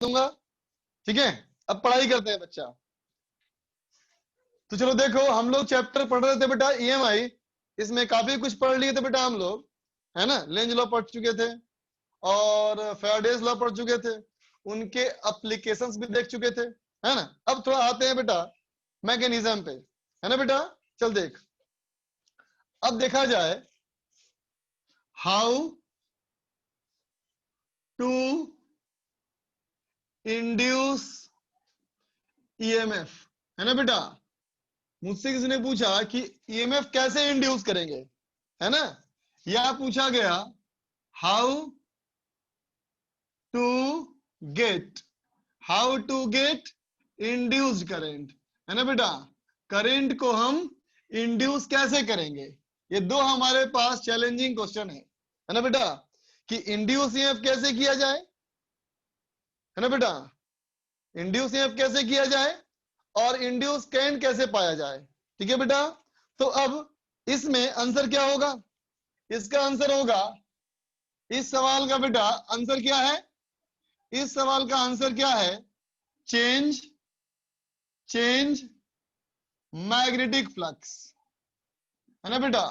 दूंगा। ठीक है, अब पढ़ाई करते हैं बच्चा। तो चलो देखो, हम लोग चैप्टर पढ़ रहे थे बेटा ईएमआई, इसमें काफी कुछ पढ़ लिए थे बेटा हम लोग, है ना। लेंज लॉ पढ़ चुके थे और फैराडेज लॉ पढ़ चुके थे, उनके एप्लीकेशंस भी देख चुके थे, है ना। अब थोड़ा आते हैं बेटा मैकेनिज्म पे, है ना बेटा। चल देख, अब देखा जाए हाउ टू इंड्यूस ईएमएफ, है ना बेटा। मुझसे किसी ने पूछा कि ईएमएफ कैसे इंड्यूस करेंगे, है ना। या पूछा गया how to get, how to get induced current, है ना बेटा। करंट को हम इंड्यूस कैसे करेंगे, ये दो हमारे पास चैलेंजिंग क्वेश्चन है ना बेटा। कि इंड्यूस ईएमएफ कैसे किया जाए, है ना बेटा। इंड्यूस ईएमएफ कैसे किया जाए और इंड्यूस करंट कैसे पाया जाए। ठीक है बेटा। तो अब इसमें आंसर क्या होगा, इसका आंसर होगा, इस सवाल का बेटा आंसर क्या है, इस सवाल का आंसर क्या है, चेंज चेंज मैग्नेटिक फ्लक्स, है ना बेटा।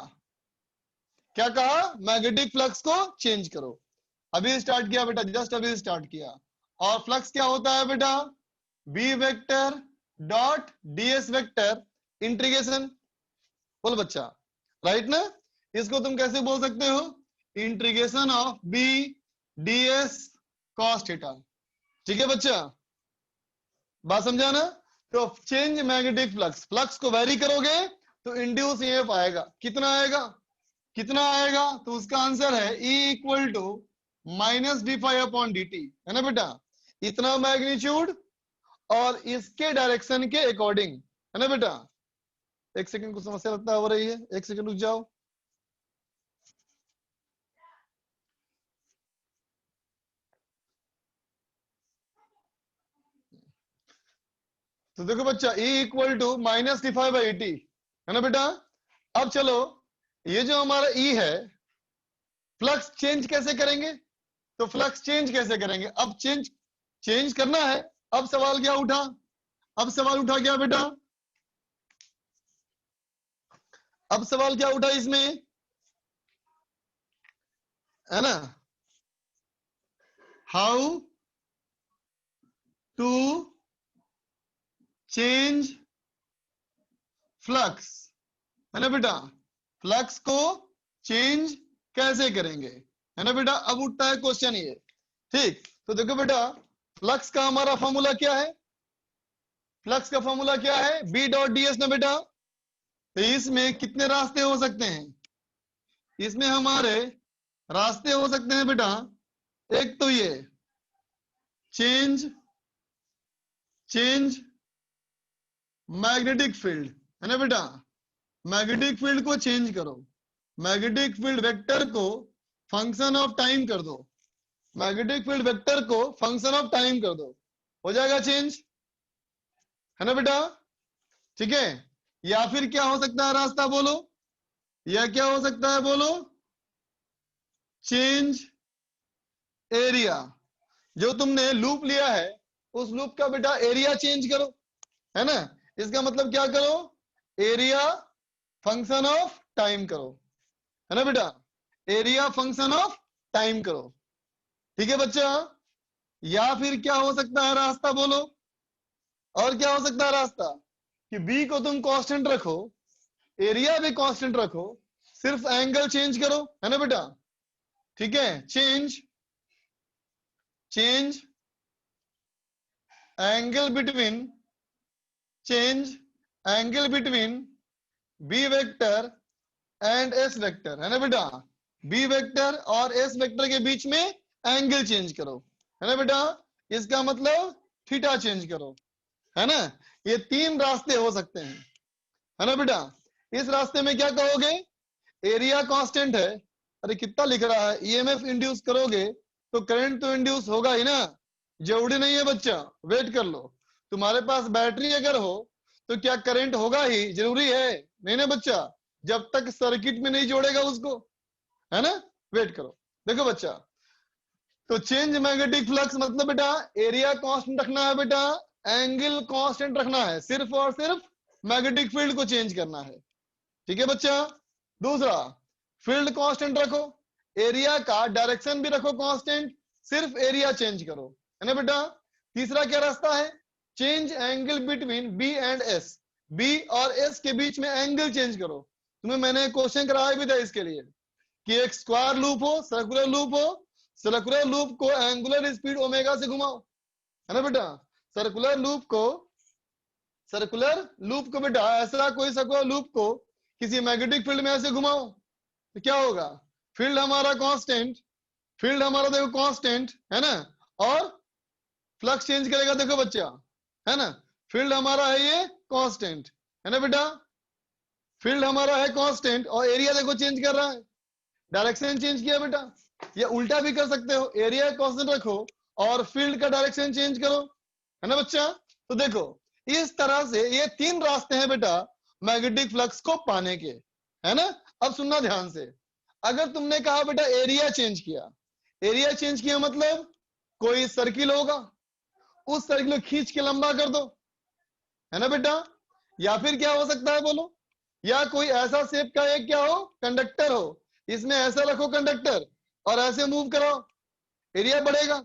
क्या कहा, मैग्नेटिक फ्लक्स को चेंज करो। अभी स्टार्ट किया बेटा, जस्ट अभी स्टार्ट किया। और फ्लक्स क्या होता है बेटा, B vector dot DS vector integration. बोल बच्चा, राइट ना। इसको तुम कैसे बोल सकते हो, integration of B DS cos theta. ठीक है बच्चा, बात समझा ना। तो चेंज मैग्नेटिक फ्लक्स, फ्लक्स को वेरी करोगे तो इंड्यूस ईएमएफ आएगा। कितना आएगा, कितना आएगा, तो उसका आंसर है E equal to minus D phi upon D T, है ना बेटा। इतना मैग्नीट्यूड और इसके डायरेक्शन के अकॉर्डिंग, है ना बेटा। एक सेकंड, कुछ समस्या लगता हो रही है, एक सेकंड रुक जाओ। तो देखो बच्चा E equal to minus D phi by T, है ना बेटा। अब चलो, ये जो हमारा E है, फ्लक्स चेंज कैसे करेंगे, तो फ्लक्स चेंज कैसे करेंगे, अब चेंज चेंज करना है। अब सवाल क्या उठा, अब सवाल उठा क्या बेटा, अब सवाल क्या उठा इसमें, है ना, हाउ टू चेंज फ्लक्स, है ना बेटा। फ्लक्स को चेंज कैसे करेंगे, है ना बेटा। अब उठता है क्वेश्चन ये, ठीक। तो देखो बेटा, फ्लक्स का हमारा फॉर्मूला क्या है, फ्लक्स का फॉर्मूला क्या है, बी डॉट डीएस ना बेटा। तो इसमें कितने रास्ते हो सकते हैं, इसमें हमारे रास्ते हो सकते हैं बेटा। एक तो ये चेंज चेंज मैग्नेटिक फील्ड, है ना बेटा। मैग्नेटिक फील्ड को चेंज करो, मैग्नेटिक फील्ड वेक्टर को फंक्शन ऑफ टाइम कर दो, मैग्नेटिक फील्ड वेक्टर को फंक्शन ऑफ टाइम कर दो, हो जाएगा चेंज, है ना बेटा। ठीक है। या फिर क्या हो सकता है रास्ता बोलो, या क्या हो सकता है बोलो, चेंज एरिया। जो तुमने लूप लिया है उस लूप का बेटा एरिया चेंज करो, है ना। इसका मतलब क्या करो, एरिया फंक्शन ऑफ टाइम करो, है ना बेटा। एरिया फंक्शन ऑफ टाइम करो। ठीक है बच्चा। या फिर क्या हो सकता है रास्ता बोलो, और क्या हो सकता है रास्ता, कि बी को तुम कांस्टेंट रखो, एरिया भी कांस्टेंट रखो, सिर्फ एंगल चेंज करो, है ना बेटा। ठीक है, change change angle between, change angle between B vector and S vector, है ना बेटा। बी वेक्टर और एस वेक्टर के बीच में एंगल चेंज करो, है ना बेटा। इसका मतलब थीटा चेंज करो, है ना। ये तीन रास्ते हो सकते हैं, है ना बेटा। इस रास्ते में क्या कहोगे, एरिया कांस्टेंट है, अरे कितना लिख रहा है, ईएमएफ इंड्यूस करोगे तो करंट तो इंड्यूस होगा ही ना। जरूरी नहीं है बच्चा, वेट कर लो। तुम्हारे पास बैटरी अगर हो तो क्या करंट होगा ही, जरूरी है नहीं ना बच्चा, जब तक सर्किट में नहीं जोड़ेगा उसको, है ना। वेट करो, देखो बच्चा, तो चेंज मैग्नेटिक फ्लक्स मतलब बेटा एरिया कांस्टेंट रखना है बेटा, एंगल कांस्टेंट रखना है, सिर्फ और सिर्फ मैग्नेटिक फील्ड को चेंज करना है। ठीक है बच्चा। दूसरा, फील्ड कांस्टेंट रखो, एरिया का डायरेक्शन भी रखो कांस्टेंट, सिर्फ एरिया चेंज करो, है ना बेटा। तीसरा क्या रास्ता है, change angle between B and S, B और एस के बीच में एंगल चेंज करो। तुम्हें मैंने क्वेश्चन कराया भी था इसके लिए कि एक स्क्वायर लूप हो, सर्कुलर लूप हो, सर्कुलर लूप को एंगुलर स्पीड ओमेगा से घुमाओ, है ना बेटा। सर्कुलर लूप को, सर्कुलर लूप को बेटा ऐसा कोई सर्कुलर लूप को किसी मैग्नेटिक फील्ड में ऐसे घुमाओ तो क्या होगा, फील्ड हमारा कांस्टेंट, फील्ड हमारा देखो कांस्टेंट है ना, और फ्लक्स चेंज करेगा देखो बच्चा, है ना। फील्ड हमारा है ये कांस्टेंट, है ना बेटा, फील्ड हमारा है कांस्टेंट और एरिया देखो चेंज कर रहा है, डायरेक्शन चेंज किया बेटा। ये उल्टा भी कर सकते हो, एरिया कांस्टेंट रखो और फील्ड का डायरेक्शन चेंज करो, है ना बच्चा। तो देखो इस तरह से ये तीन रास्ते हैं बेटा मैग्नेटिक फ्लक्स को पाने के, है ना। अब सुनना ध्यान से, अगर तुमने कहा बेटा एरिया चेंज किया, एरिया चेंज किया मतलब कोई सर्किल होगा, उस सर्किल को खींच के लंबा कर दो, है ना बेटा। या फिर क्या हो सकता है बोलो, या कोई ऐसा शेप का एक क्या हो, कंडक्टर हो, इसमें ऐसा रखो कंडक्टर और ऐसे मूव कराओ, एरिया बढ़ेगा,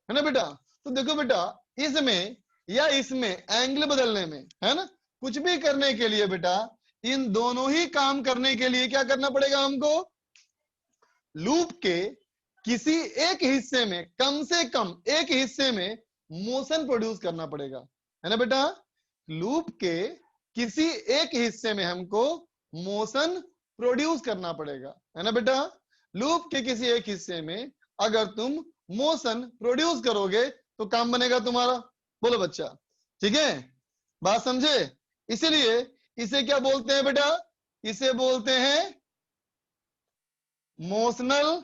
है ना बेटा। तो देखो बेटा इसमें या इसमें एंगल बदलने में, है ना, कुछ भी करने के लिए बेटा इन दोनों ही काम करने के लिए क्या करना पड़ेगा हमको, लूप के किसी एक हिस्से में, कम से कम एक हिस्से में मोशन प्रोड्यूस करना पड़ेगा, है ना बेटा। लूप के किसी एक हिस्से में हमको मोशन प्रोड्यूस करना पड़ेगा, है ना बेटा। लूप के किसी एक हिस्से में अगर तुम मोशन प्रोड्यूस करोगे तो काम बनेगा तुम्हारा, बोलो बच्चा, ठीक है, बात समझे। इसीलिए इसे क्या बोलते हैं बेटा, इसे बोलते हैं मोशनल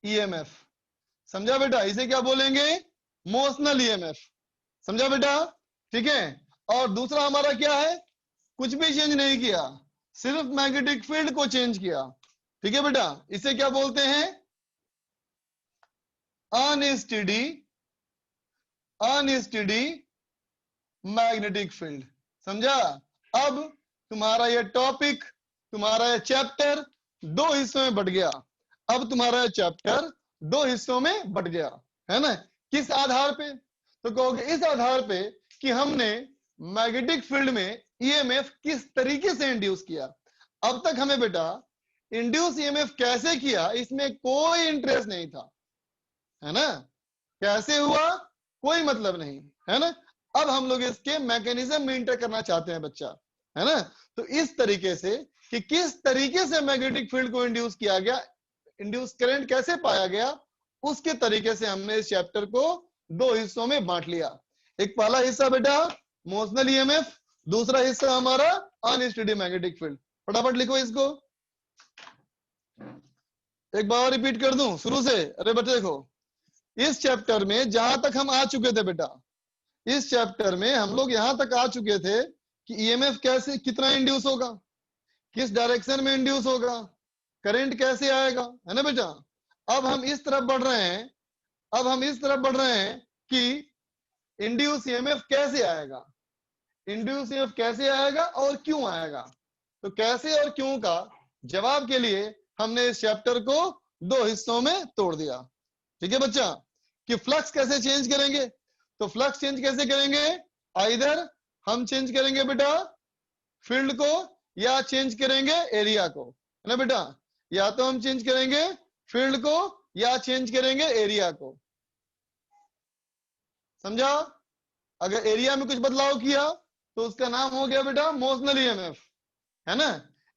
ईएमएफ, समझा बेटा, इसे क्या बोलेंगे, मोशनल ईएमएफ, समझा बेटा, ठीक है। और दूसरा हमारा क्या है, कुछ भी चेंज नहीं किया, सिर्फ मैग्नेटिक फील्ड को चेंज किया, ठीक है बेटा, इसे क्या बोलते हैं, अनस्टेडी, अनस्टेडी मैग्नेटिक फील्ड, समझा। अब तुम्हारा ये टॉपिक, तुम्हारा ये चैप्टर दो हिस्सों में बट गया, अब तुम्हारा ये चैप्टर दो हिस्सों में बट गया, है ना। किस आधार पे, तो कहोगे इस आधार पे कि हमने मैग्नेटिक फील्ड में ईएमएफ किस तरीके से इंड्यूस किया। अब तक हमें बेटा इंड्यूस ईएमएफ कैसे किया इसमें कोई इंटरेस्ट नहीं था, है ना, कैसे हुआ कोई मतलब नहीं, है ना। अब हम लोग इसके मैकेनिज्म में इंटर करना चाहते हैं बच्चा, है ना। तो इस तरीके से कि किस तरीके से मैग्नेटिक फील्ड को इंड्यूस किया गया, इंड्यूस करंट कैसे पाया गया, उसके तरीके से हमने इस चैप्टर को दो हिस्सों में बांट लिया। एक पहला हिस्सा बेटा मोशनल ईएमएफ, दूसरा हिस्सा हमारा अनस्टेडी मैग्नेटिक फील्ड। फटाफट लिखो इसको, एक बार रिपीट कर दूं शुरू से। अरे बच्चे देखो इस चैप्टर में जहां तक हम आ चुके थे बेटा, इस चैप्टर में हम लोग यहां तक आ चुके थे कि ईएमएफ कैसे, कितना इंड्यूस होगा, किस डायरेक्शन में इंड्यूस होगा, करंट कैसे आएगा, है ना बेटा। अब हम इस तरफ बढ़ रहे हैं, अब हम इस तरफ बढ़ रहे हैं कि इंड्यूस ईएमएफ कैसे आएगा, इंड्यूस ईएमएफ कैसे आएगा और क्यों आएगा। तो कैसे और क्यों का जवाब के लिए हमने इस चैप्टर को दो हिस्सों में तोड़ दिया, ठीक है बच्चा। कि फ्लक्स कैसे चेंज करेंगे, तो फ्लक्स चेंज कैसे करेंगे, आइदर हम चेंज करेंगे बेटा फील्ड को या चेंज करेंगे एरिया को, है ना बेटा। या तो हम चेंज करेंगे फील्ड को या चेंज करेंगे एरिया को, समझा। अगर एरिया में कुछ बदलाव किया तो उसका नाम हो गया बेटा मोशनल ईएमएफ, है ना।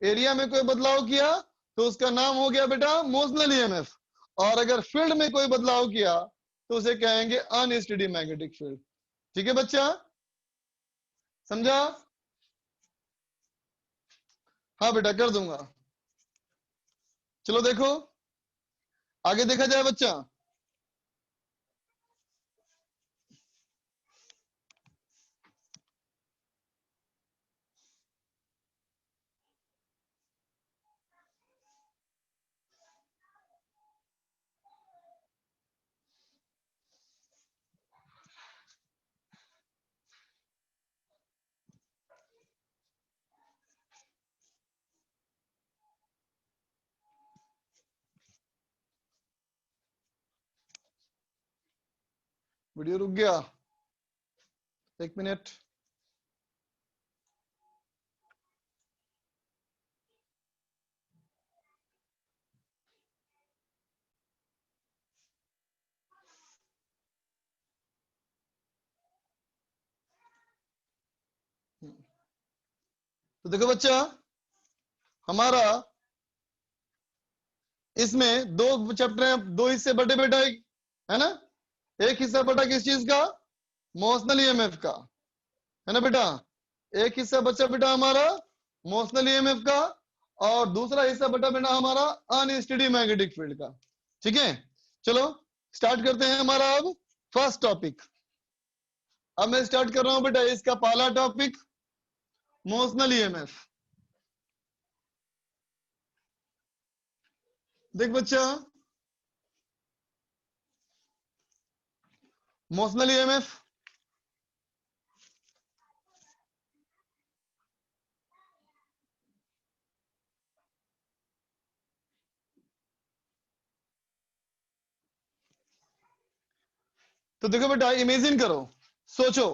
एरिया में कोई बदलाव किया तो उसका नाम हो गया बेटा मोशनल ईएमएफ, और अगर फील्ड में कोई बदलाव किया तो उसे कहेंगे अनस्टेडी मैग्नेटिक फील्ड, ठीक है बच्चा, समझा। हाँ बेटा कर दूंगा, चलो देखो आगे देखा जाए बच्चा। वीडियो रुक गया, 1 मिनट। तो देखो बच्चा, हमारा इसमें 2 चैप्टर हैं, 2 हिस्से बटे बेटा, है ना। एक हिस्सा बटा किस चीज का, मोशनल ईएमएफ का, है ना बेटा। एक हिस्सा बचा बेटा हमारा मोशनल ईएमएफ का, और दूसरा हिस्सा बटा बेटा हमारा अनस्टडी मैग्नेटिक फील्ड का। ठीक है, चलो स्टार्ट करते हैं हमारा अब फर्स्ट टॉपिक। अब मैं स्टार्ट कर रहा हूं बेटा इसका पहला टॉपिक, मोशनल ईएमएफ। देख बच्चा, मोशनल ईएमएफ तो देखो बेटा, इमेजिन करो, सोचो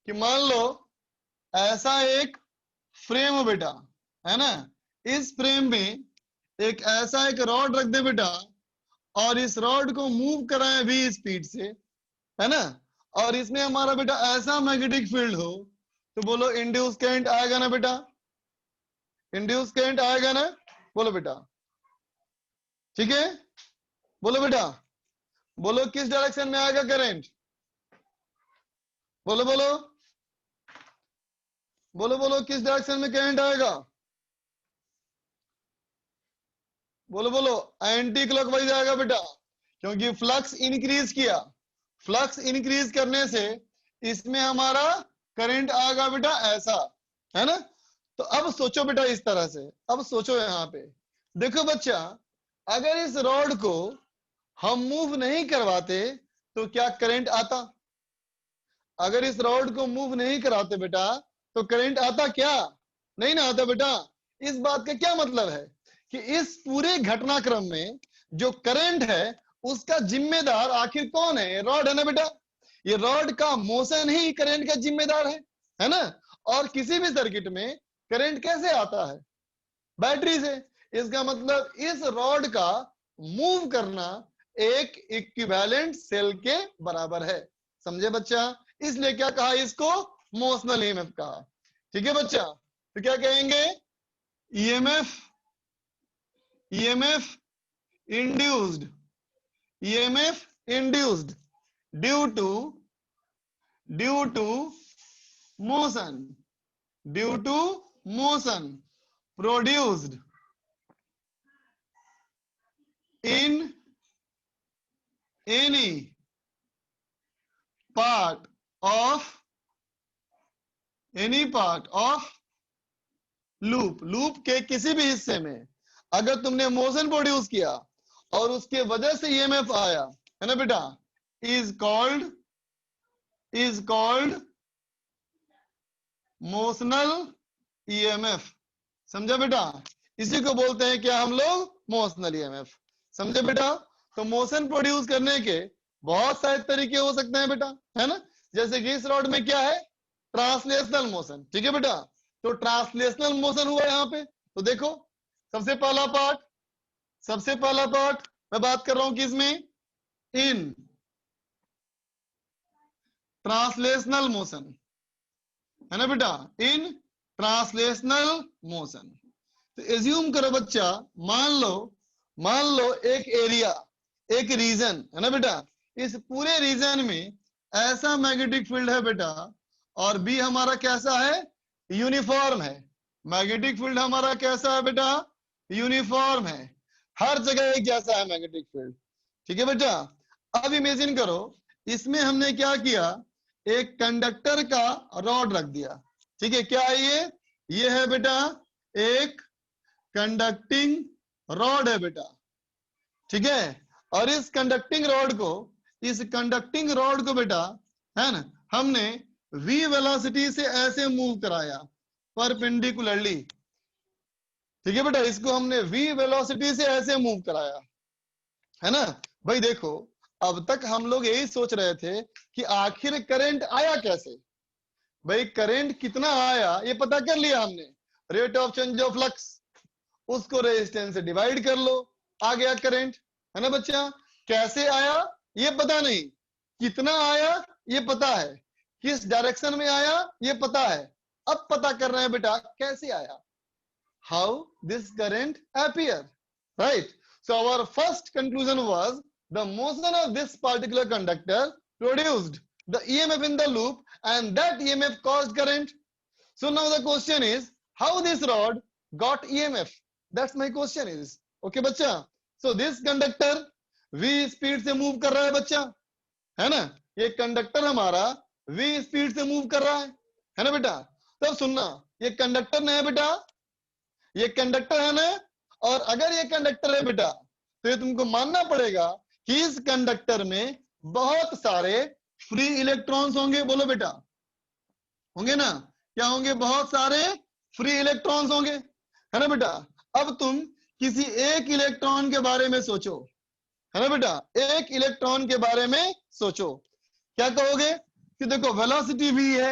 कि मान लो ऐसा एक फ्रेम हो बेटा, है ना। इस फ्रेम में एक ऐसा एक रॉड रख दे बेटा, और इस रॉड को मूव कराएं v स्पीड से, है ना। और इसमें हमारा बेटा ऐसा मैग्नेटिक फील्ड हो, तो बोलो इंड्यूस करंट आएगा ना बेटा, इंड्यूस करंट आएगा ना, बोलो बेटा। ठीक है, बोलो बेटा, बोलो किस डायरेक्शन में आएगा करंट, बोलो बोलो बोलो बोलो, किस डायरेक्शन में करंट आएगा, बोलो बोलो। एंटी क्लॉकवाइज आएगा बेटा, क्योंकि फ्लक्स इंक्रीज किया, फ्लक्स इंक्रीज करने से इसमें हमारा करंट आएगा बेटा ऐसा, है ना। तो अब सोचो बेटा इस तरह से, अब सोचो यहाँ पे, देखो बच्चा, अगर इस रॉड को हम मूव नहीं करवाते तो क्या करंट आता, अगर इस रॉड को मूव नहीं कराते बेटा तो करंट आता क्या, नहीं ना आता बेटा। इस बात का क्या मतलब है कि इस पूरे घटनाक्रम में जो करंट है उसका जिम्मेदार आखिर कौन है, रॉड है ना बेटा। ये रॉड का मोशन ही करंट का जिम्मेदार है ना। और किसी भी सर्किट में करंट कैसे आता है, बैटरी से। इसका मतलब इस रॉड का मूव करना एक इक्विवेलेंट सेल के बराबर है, समझे बच्चा। इसलिए क्या कहा इसको, मोशनल ईएमएफ कहा। ठीक है बच्चा, तो क्या कहेंगे, EMF, EMF induced, EMF induced due to motion, due to motion produced in any part of loop के किसी भी हिस्से में अगर तुमने मोशन प्रोड्यूस किया और उसके वजह से ईएमएफ आया, है ना बेटा, इज कॉल्ड मोशनल ईएमएफ, समझा बेटा। इसी को बोलते हैं क्या हम लोग, मोशनल ईएमएफ, समझे बेटा। तो मोशन प्रोड्यूस करने के बहुत सारे तरीके हो सकते हैं बेटा, है ना। जैसे कि इस रॉड में क्या है, ट्रांसलेशनल मोशन, ठीक है बेटा। तो ट्रांसलेशनल मोशन हुआ यहाँ पे, तो देखो सबसे पहला पार्ट मैं बात कर रहा हूं किसमें, इन ट्रांसलेशनल मोशन, है ना बेटा, इन ट्रांसलेशनल मोशन। तो एज्यूम करो बच्चा, मान लो एक एरिया, एक रीजन, है ना बेटा। इस पूरे रीजन में ऐसा मैग्नेटिक फील्ड है बेटा, और बी हमारा कैसा है, यूनिफॉर्म है। मैग्नेटिक फील्ड हमारा कैसा है बेटा, यूनिफॉर्म है, हर जगह एक जैसा है मैग्नेटिक फील्ड। ठीक है बेटा। अब इमेजिन करो, इसमें हमने क्या किया, एक कंडक्टर का रॉड रख दिया। ठीक है, क्या है ये है बेटा एक कंडक्टिंग रॉड है बेटा, ठीक है। और इस कंडक्टिंग रॉड को बेटा, है ना, हमने v वेलोसिटी से ऐसे मूव कराया परपेंडिकुलरली। ठीक है बेटा, इसको हमने v वेलोसिटी से ऐसे मूव कराया, है ना। भाई देखो, अब तक हम लोग यही सोच रहे थे कि आखिर करंट आया कैसे। भाई करंट कितना आया ये पता कर लिया हमने, rate of change of flux, उसको रेजिस्टेंस से डिवाइड कर लो, आ गया करंट, है ना बच्चा। कैसे आया ये पता नहीं, कितना आया ये पता है, किस डायरेक्शन में आया ये पता है। अब पता कर रहे हैं बेटा कैसे आया, how this current appear, right. So our first conclusion was the motion of this particular conductor produced the EMF in the loop and that EMF caused current. So now the question is how this rod got EMF. That's my question is. Okay बच्चा, so this conductor v speed से move कर रहा है बच्चा, है ना। ये conductor हमारा v स्पीड से मूव कर रहा है ना बेटा। तब सुनना, ये कंडक्टर नहीं है बेटा, ये कंडक्टर है ना। और अगर ये कंडक्टर है बेटा तो ये तुमको मानना पड़ेगा कि इस कंडक्टर में बहुत सारे फ्री इलेक्ट्रॉन्स होंगे। बोलो बेटा, होंगे ना, क्या होंगे, बहुत सारे फ्री इलेक्ट्रॉन्स होंगे, है ना बेटा। अब तुम किसी एक इलेक्ट्रॉन के बारे में सोचो, है ना बेटा, एक इलेक्ट्रॉन के बारे में सोचो, क्या कहोगे कि देखो वेलोसिटी भी है,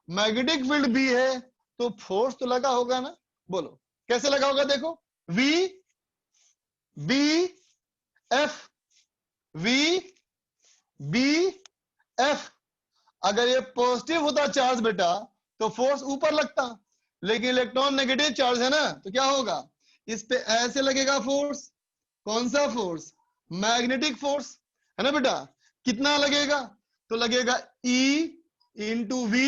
मैग्नेटिक फील्ड भी है, तो फोर्स तो लगा होगा ना। बोलो कैसे लगा होगा, देखो V B F, V B F. अगर ये पॉजिटिव होता चार्ज बेटा तो फोर्स ऊपर लगता, लेकिन इलेक्ट्रॉन नेगेटिव चार्ज है ना, तो क्या होगा, इस पे ऐसे लगेगा फोर्स। कौन सा फोर्स, मैग्नेटिक फोर्स, है ना बेटा। कितना लगेगा, तो लगेगा E into V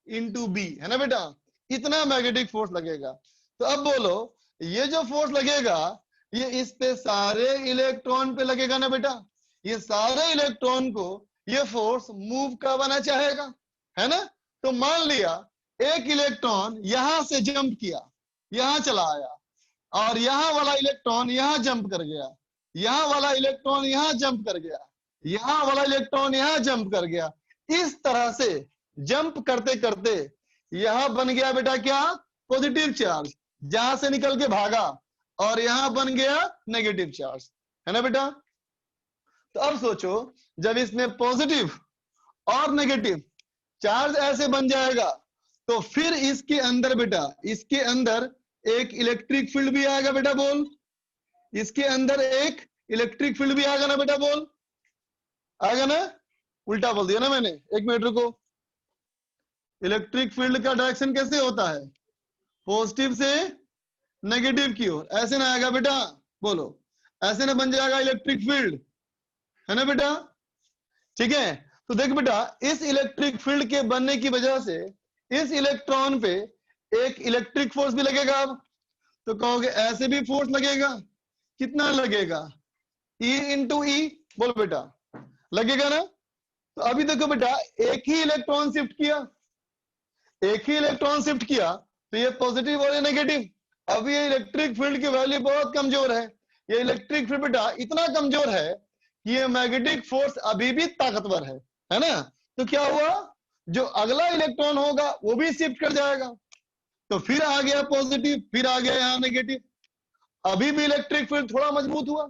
into B, है ना बेटा, इतना मैग्नेटिक फोर्स लगेगा। तो अब बोलो ये जो फोर्स लगेगा ये इस पे सारे इलेक्ट्रॉन पे लगेगा ना बेटा। ये सारे इलेक्ट्रॉन को ये फोर्स मूव करवाना चाहेगा, है ना। तो मान लिया एक इलेक्ट्रॉन यहां से जंप किया, यहां चला आया, और यहां वाला इलेक्ट्रॉन यहां जंप कर गया, यहां वाला इलेक्ट्रॉन यहां जंप कर गया, यहां वाला इलेक्ट्रॉन यहां जंप कर गया। इस तरह से जंप करते करते यहां बन गया बेटा क्या, पॉजिटिव चार्ज, जहां से निकल के भागा, और यहां बन गया नेगेटिव चार्ज, है ना बेटा। तो अब सोचो जब इसमें पॉजिटिव और नेगेटिव चार्ज ऐसे बन जाएगा तो फिर इसके अंदर बेटा, इसके अंदर एक इलेक्ट्रिक फील्ड भी आएगा बेटा। बोल, इसके अंदर एक इलेक्ट्रिक फील्ड भी आएगा ना बेटा। बोल, आएगा ना, उल्टा बोल दिया ना मैंने, एक मिनट रुको। इलेक्ट्रिक फील्ड का डायरेक्शन कैसे होता है, पॉजिटिव से नेगेटिव की ओर, ऐसे ना आएगा बेटा। बोलो, ऐसे ना बन जाएगा इलेक्ट्रिक फील्ड, है ना बेटा। ठीक है, तो देख बेटा इस इलेक्ट्रिक फील्ड के बनने की वजह से इस इलेक्ट्रॉन पे एक इलेक्ट्रिक फोर्स भी लगेगा। अब तो कहोगे ऐसे भी फोर्स लगेगा, कितना लगेगा, E इंटू ई, बोल बेटा, लगेगा ना। तो अभी देखो बेटा एक ही इलेक्ट्रॉन शिफ्ट किया, एक ही इलेक्ट्रॉन शिफ्ट किया, तो ये पॉजिटिव और ये नेगेटिव। अब ये इलेक्ट्रिक फील्ड की वैल्यू बहुत कमजोर है, ये इलेक्ट्रिक फील्ड बेटा इतना कमजोर है कि ये मैग्नेटिक फोर्स अभी भी ताकतवर है ना। तो क्या हुआ, जो अगला इलेक्ट्रॉन होगा वो भी शिफ्ट कर जाएगा, तो फिर आ गया पॉजिटिव, फिर आ गया यहाँ नेगेटिव। अभी भी इलेक्ट्रिक फील्ड थोड़ा मजबूत हुआ,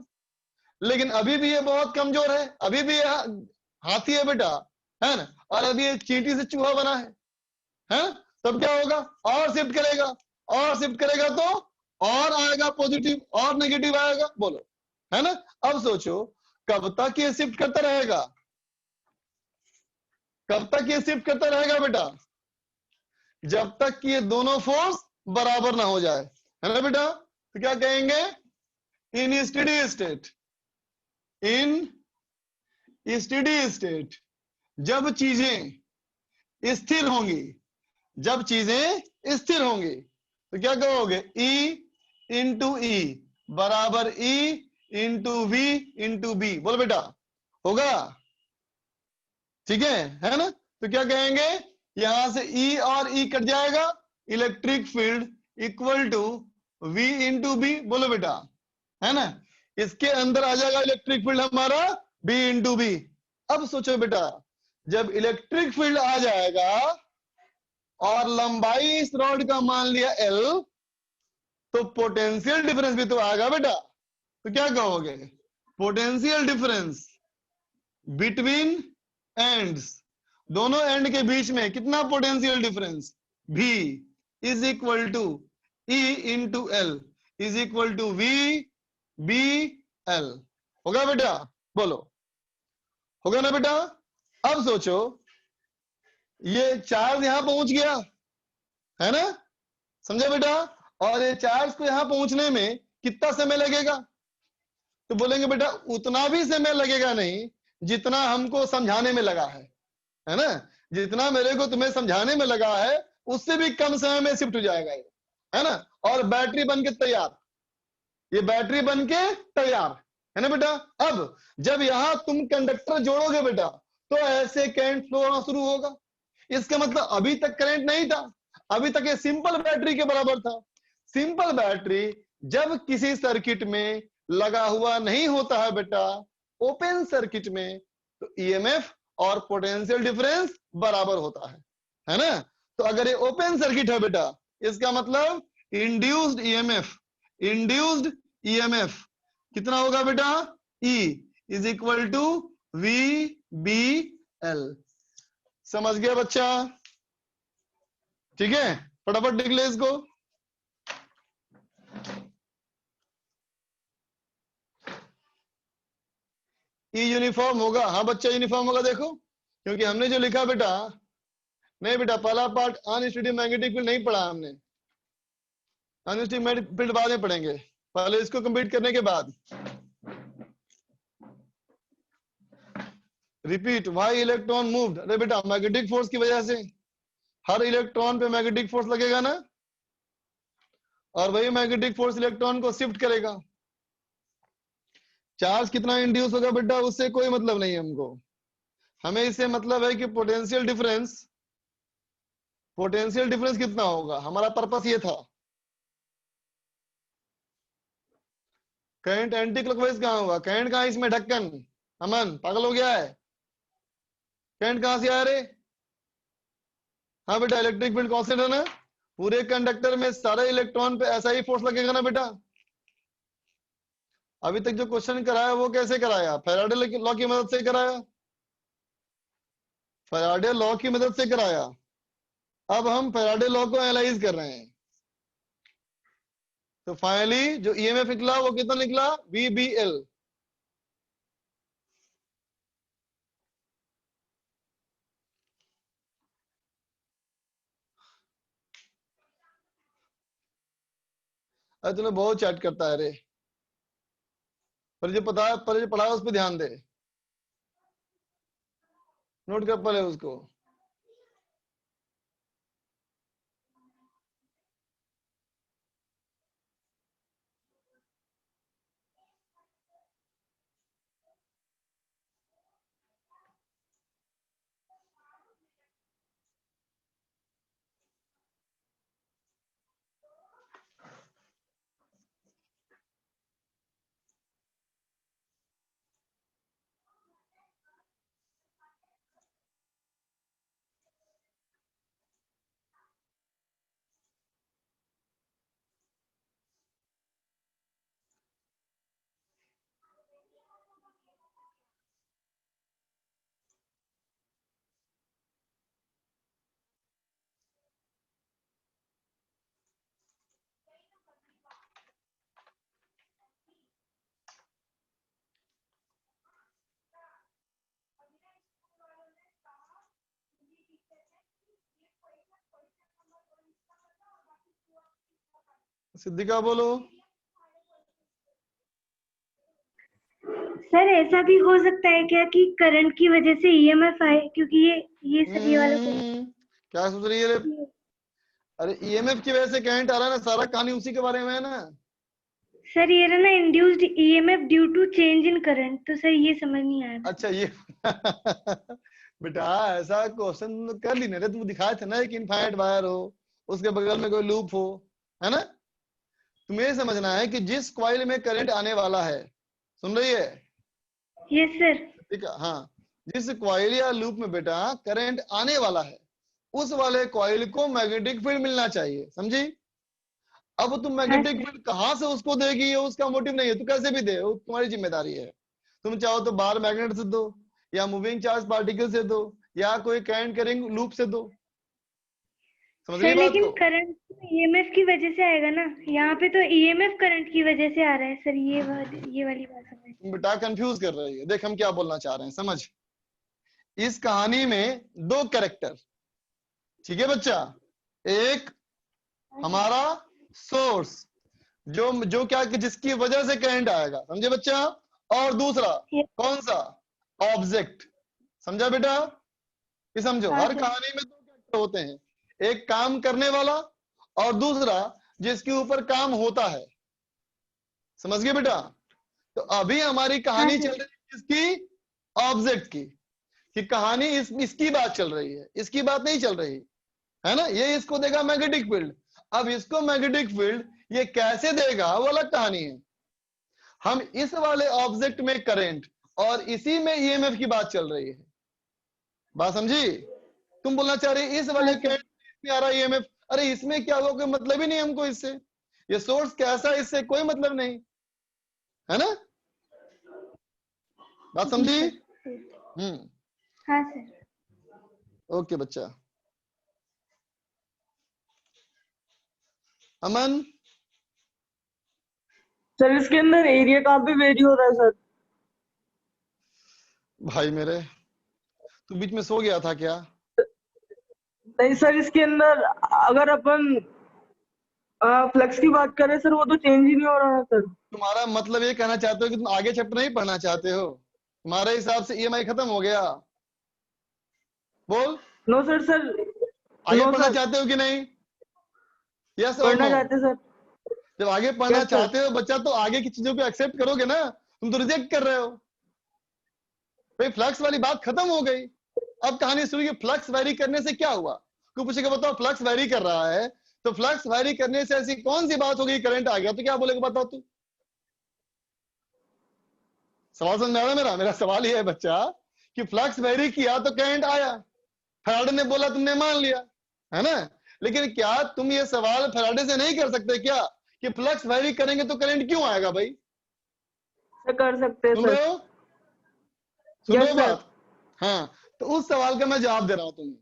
लेकिन अभी भी ये बहुत कमजोर है, अभी भी ये हाथी है बेटा, है ना, और अभी ये चींटी से चूहा बना है। तब क्या होगा, और शिफ्ट करेगा, और शिफ्ट करेगा तो और आएगा पॉजिटिव और नेगेटिव आएगा। बोलो, है ना। अब सोचो कब तक ये शिफ्ट करता रहेगा, कब तक ये शिफ्ट करता रहेगा बेटा, जब तक कि ये दोनों फोर्स बराबर ना हो जाए, है ना बेटा। तो क्या कहेंगे, इन स्टेडी स्टेट, इन स्टेडी स्टेट, जब चीजें स्थिर होंगी, जब चीजें स्थिर होंगी, तो क्या कहोगे, E इंटू ई बराबर E into V into B. बोलो बेटा, होगा, ठीक है ना। तो क्या कहेंगे, यहां से E और E कट जाएगा, electric field equal to V into B. बोलो बेटा, है ना, इसके अंदर आ जाएगा इलेक्ट्रिक फील्ड हमारा B इंटू बी। अब सोचो बेटा जब इलेक्ट्रिक फील्ड आ जाएगा और लंबाई इस रॉड का मान लिया L, तो पोटेंशियल डिफरेंस भी तो आएगा बेटा। तो क्या कहोगे, पोटेंशियल डिफरेंस बिटवीन एंड्स, दोनों एंड के बीच में कितना potential difference, V is equal to E into L is equal to VBL। होगा बेटा? बोलो, होगा ना बेटा? अब सोचो, ये चार्ज यहां पहुंच गया है ना, समझे बेटा? और ये चार्ज को यहां पहुंचने में कितना समय लगेगा? तो बोलेंगे बेटा उतना भी समय लगेगा नहीं जितना हमको समझाने में लगा है ना? जितना मेरे को तुम्हें समझाने में लगा है उससे भी कम समय में शिफ्ट हो जाएगा ये, है ना? और बैटरी बन के तैयार, ये बैटरी बन के तैयार, है ना बेटा? अब जब यहां तुम कंडक्टर जोड़ोगे बेटा तो ऐसे करंट फ्लो होना शुरू होगा। इसका मतलब अभी तक करंट नहीं था, अभी तक ये सिंपल बैटरी के बराबर था। सिंपल बैटरी जब किसी सर्किट में लगा हुआ नहीं होता है बेटा, ओपन सर्किट में, तो ईएमएफ और पोटेंशियल डिफरेंस बराबर होता है ना? तो अगर ये ओपन सर्किट है बेटा, इसका मतलब इंड्यूस्ड ईएमएफ, इंड्यूस्ड ईएमएफ कितना होगा बेटा? E is equal to VBL। समझ गया बच्चा? ठीक है, फटाफट लिख ले इसको। E यूनिफॉर्म होगा, हाँ बच्चा यूनिफॉर्म होगा, देखो क्योंकि हमने जो लिखा बेटा, नहीं बेटा पहला पार्ट अनस्टडी मैग्नेटिक फील्ड नहीं पढ़ा हमने, अनस्टडी मैग्नेटिक फील्ड बाद में पढ़ेंगे, पहले इसको कंप्लीट करने के बाद। Repeat, why electron moved? अरे बेटा मैग्नेटिक फोर्स की वजह से, हर इलेक्ट्रॉन पे मैग्नेटिक फोर्स लगेगा ना, और वही मैग्नेटिक फोर्स इलेक्ट्रॉन को शिफ्ट करेगा। चार्ज कितना इंड्यूस होगा बेटा उससे कोई मतलब नहीं है हमको, हमें इससे मतलब है कि पोटेंशियल डिफरेंस, पोटेंशियल डिफरेंस कितना होगा, हमारा पर्पस ये था। करंट एंटी क्लॉकवाइज कहां होगा? करंट कहां इसमें? ढक्कन। अमन पागल हो गया है? करंट कहां से आ रहे? हाँ बेटा इलेक्ट्रिक फील्ड कांस्टेंट है ना, पूरे कंडक्टर में सारे इलेक्ट्रॉन पे ऐसा ही फोर्स लगेगा ना बेटा। अभी तक जो क्वेश्चन कराया वो कैसे कराया? फैराडे लॉ की मदद से कराया, फैराडे लॉ की मदद से कराया। अब हम फैराडे लॉ को एनालाइज कर रहे हैं, तो फाइनली जो ईएमएफ निकला वो कितना निकला? VBL। अरे तूने बहुत चैट करता है रे, पर जो पता, पर जो पढ़ा उस पर ध्यान दे, नोट कर पहले उसको। सिद्धिका बोलो। सर ऐसा भी हो सकता है क्या कि करंट की वजह से ईएमएफ आए, क्योंकि ये सब ये वाला क्या सोच रही है रे? अरे ईएमएफ की वजह से करंट आ रहा है ना, सारा कहानी उसी के बारे में है ना। सर ये रहा ना induced EMF due to change in current, तो सर ये समझ नहीं आया। अच्छा ये बेटा ऐसा क्वेश्चन कर ली ना रे, तुम दिखाए थे ना एक इनफाइनाइट वायर हो, उसके बगल में कोई लूप हो, है ना? तुम्हें समझना है कि जिस कॉइल में करंट आने वाला है, सुन रही है? Yes sir. ठीक है, हाँ, जिस कॉइल या लूप में बेटा करंट आने वाला है उस वाले कॉइल को मैग्नेटिक फील्ड मिलना चाहिए, समझी? अब तुम मैग्नेटिक फील्ड कहां से उसको देगी ये उसका मोटिव नहीं है, तो कैसे भी दे, वो तुम्हारी जिम्मेदारी है। तुम चाहो तो बाहर मैग्नेट से दो, या मूविंग चार्ज पार्टिकल से दो, या कोई करंट कैरिंग लूप से दो। समझ रही सर बात लेकिन को? करंट ईएमएफ की वजह से आएगा ना, यहाँ पे तो ईएमएफ करंट की वजह से आ रहा है सर, ये वाली बात समझ। तुम बेटा कंफ्यूज कर रही है। देख हम क्या बोलना चाह रहे हैं, समझ। इस कहानी में दो कैरेक्टर, ठीक है बच्चा, एक हमारा सोर्स जो जो क्या कि जिसकी वजह से करंट आएगा, समझे बच्चा, और दूसरा कौन सा, ऑब्जेक्ट। समझा बेटा? ये समझो, हाँ हर सर। कहानी में दो कैरेक्टर होते हैं, एक काम करने वाला और दूसरा जिसके ऊपर काम होता है। समझ गए बेटा? तो अभी हमारी हाँ कहानी चल सर। रही है किसकी, ऑब्जेक्ट की, कि कहानी इसकी बात चल रही है, इसकी बात नहीं चल रही है ना। ये इसको देगा मैग्नेटिक फील्ड, अब इसको मैग्नेटिक फील्ड ये कैसे देगा वो अलग कहानी है। हम इस वाले ऑब्जेक्ट में करंट और इसी में ईएमएफ की बात चल रही है। बात समझी? तुम बोलना चाह रही इस वाले हाँ सर। करंट में आ रहा है ईएमएफ, अरे इसमें क्या हुआ, कोई मतलब ही नहीं हमको इससे, ये सोर्स कैसा है इससे कोई मतलब नहीं है ना। बात जी समझी? सर। हाँ सर। ओके बच्चा। अमन, सर इसके अंदर एरिया कहाँ पे वेरी हो रहा है सर? भाई मेरे, तू बीच में सो गया था क्या? नहीं सर, इसके अंदर अगर अपन फ्लक्स की बात करें सर, वो तो चेंज ही नहीं हो रहा है सर। तुम्हारा मतलब ये कहना चाहते हो कि तुम आगे चैप्टर नहीं पढ़ना चाहते हो? तुम्हारे हिसाब से ईएमआई खत्म हो गया? बोल, नो सर। सर आगे नो पढ़ना सर, चाहते हो कि नहीं? यस और पढ़ना नो? चाहते सर। जब आगे पढ़ना यस सर। चाहते हो बच्चा तो आगे की चीजों को एक्सेप्ट करोगे ना, तुम तो रिजेक्ट कर रहे हो भाई। फ्लक्स वाली बात खत्म हो गई, अब कहानी शुरू की फ्लक्स वैरी करने से क्या हुआ। कोई पूछेगा बताओ फ्लक्स वैरी कर रहा है, तो फ्लक्स वैरी करने से ऐसी कौन सी बात हो गई, करंट आ गया, तो क्या बोलेगा बताओ तू? सवाल समझ में आ रहा है मेरा? मेरा सवाल ये है बच्चा कि फ्लक्स वैरी किया तो करंट आया, फैराडे ने बोला तुमने मान लिया, है ना। लेकिन क्या तुम ये सवाल फैराडे से नहीं कर सकते क्या कि फ्लक्स वैरी करेंगे तो करंट क्यों आएगा भाई? सर कर सकते हैं सुन सर। रहे हो? सुन रहे यस हो सर। बात? हाँ, तो उस सवाल का मैं जवाब दे रहा हूं तुम्हें,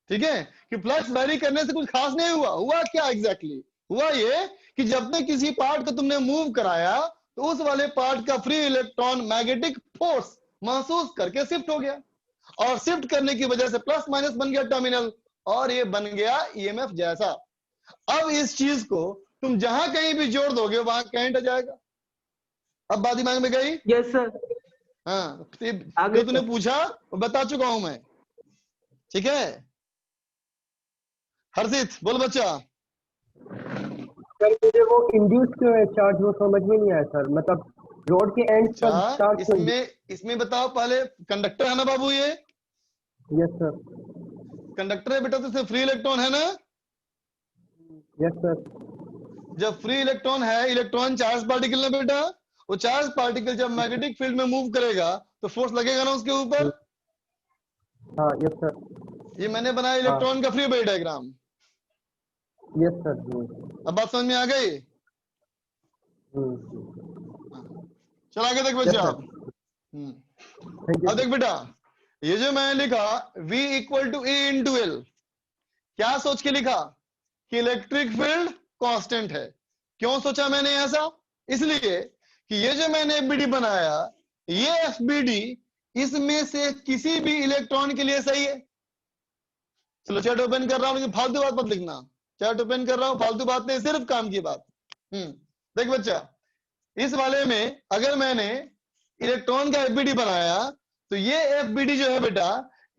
ठीक है, कि फ्लक्स वैरी करने से कुछ खास नहीं हुआ। हुआ क्या एग्जैक्टली? हुआ ये कि जब तक किसी पार्ट को तुमने मूव कराया तो उस वाले पार्ट का फ्री इलेक्ट्रॉन मैग्नेटिक फोर्स महसूस करके शिफ्ट हो गया, और शिफ्ट करने की वजह से प्लस माइनस बन गया टर्मिनल, और ये बन गया ईएमएफ जैसा। अब इस चीज को तुम जहां कहीं भी जोड़ दोगे वहां करंट आ जाएगा। अब बात दिमाग में गई? Yes sir. हाँ, आगे जो तूने सर। पूछा वो बता चुका हूं मैं, ठीक है। हर्षित बोल बच्चा। सर मुझे वो इंड्यूस क्यों है चार्ज, वो समझ में नहीं आया सर। मतलब रोड के एंड अच्छा, पर चार्ज क्यों? इसमें बताओ, पहले कंडक्टर है ना बाबू, ये यस सर। कंडक्टर है बेटा, तो इसमें फ्री इलेक्ट्रॉन है ना। Yes sir. जब फ्री इलेक्ट्रॉन है, इलेक्ट्रॉन चार्ज पार्टिकल ना बेटा, वो चार्ज पार्टिकल जब मैग्नेटिक फील्ड में मूव करेगा तो फोर्स लगेगा ना उसके ऊपर। हाँ यस सर। ये मैंने बनाया हाँ इलेक्ट्रॉन का free body diagram. Yes sir. अब बात समझ में आ गई? चल आगे देख यस बच्चा। सर। थैंक यू अब देख बेटा, ये जो मैंने लिखा V equal to E into L, क्या सोच के लिखा कि इलेक्ट्रिक फील्ड कांस्टेंट है। क्यों सोचा मैंने ऐसा? इसलिए कि ये जो मैंने एफबीडी बनाया, ये एफबीडी इसमें से किसी भी इलेक्ट्रॉन के लिए सही है। चलो चैट ओपन कर रहा हूं, लेकिन फालतू बात मत लिखना। चैट ओपन कर रहा हूं, फालतू बात नहीं, सिर्फ काम की बात। देख बच्चा, इस वाले में अगर मैंने इलेक्ट्रॉन का एफबीडी बनाया तो ये एफबीडी जो है बेटा,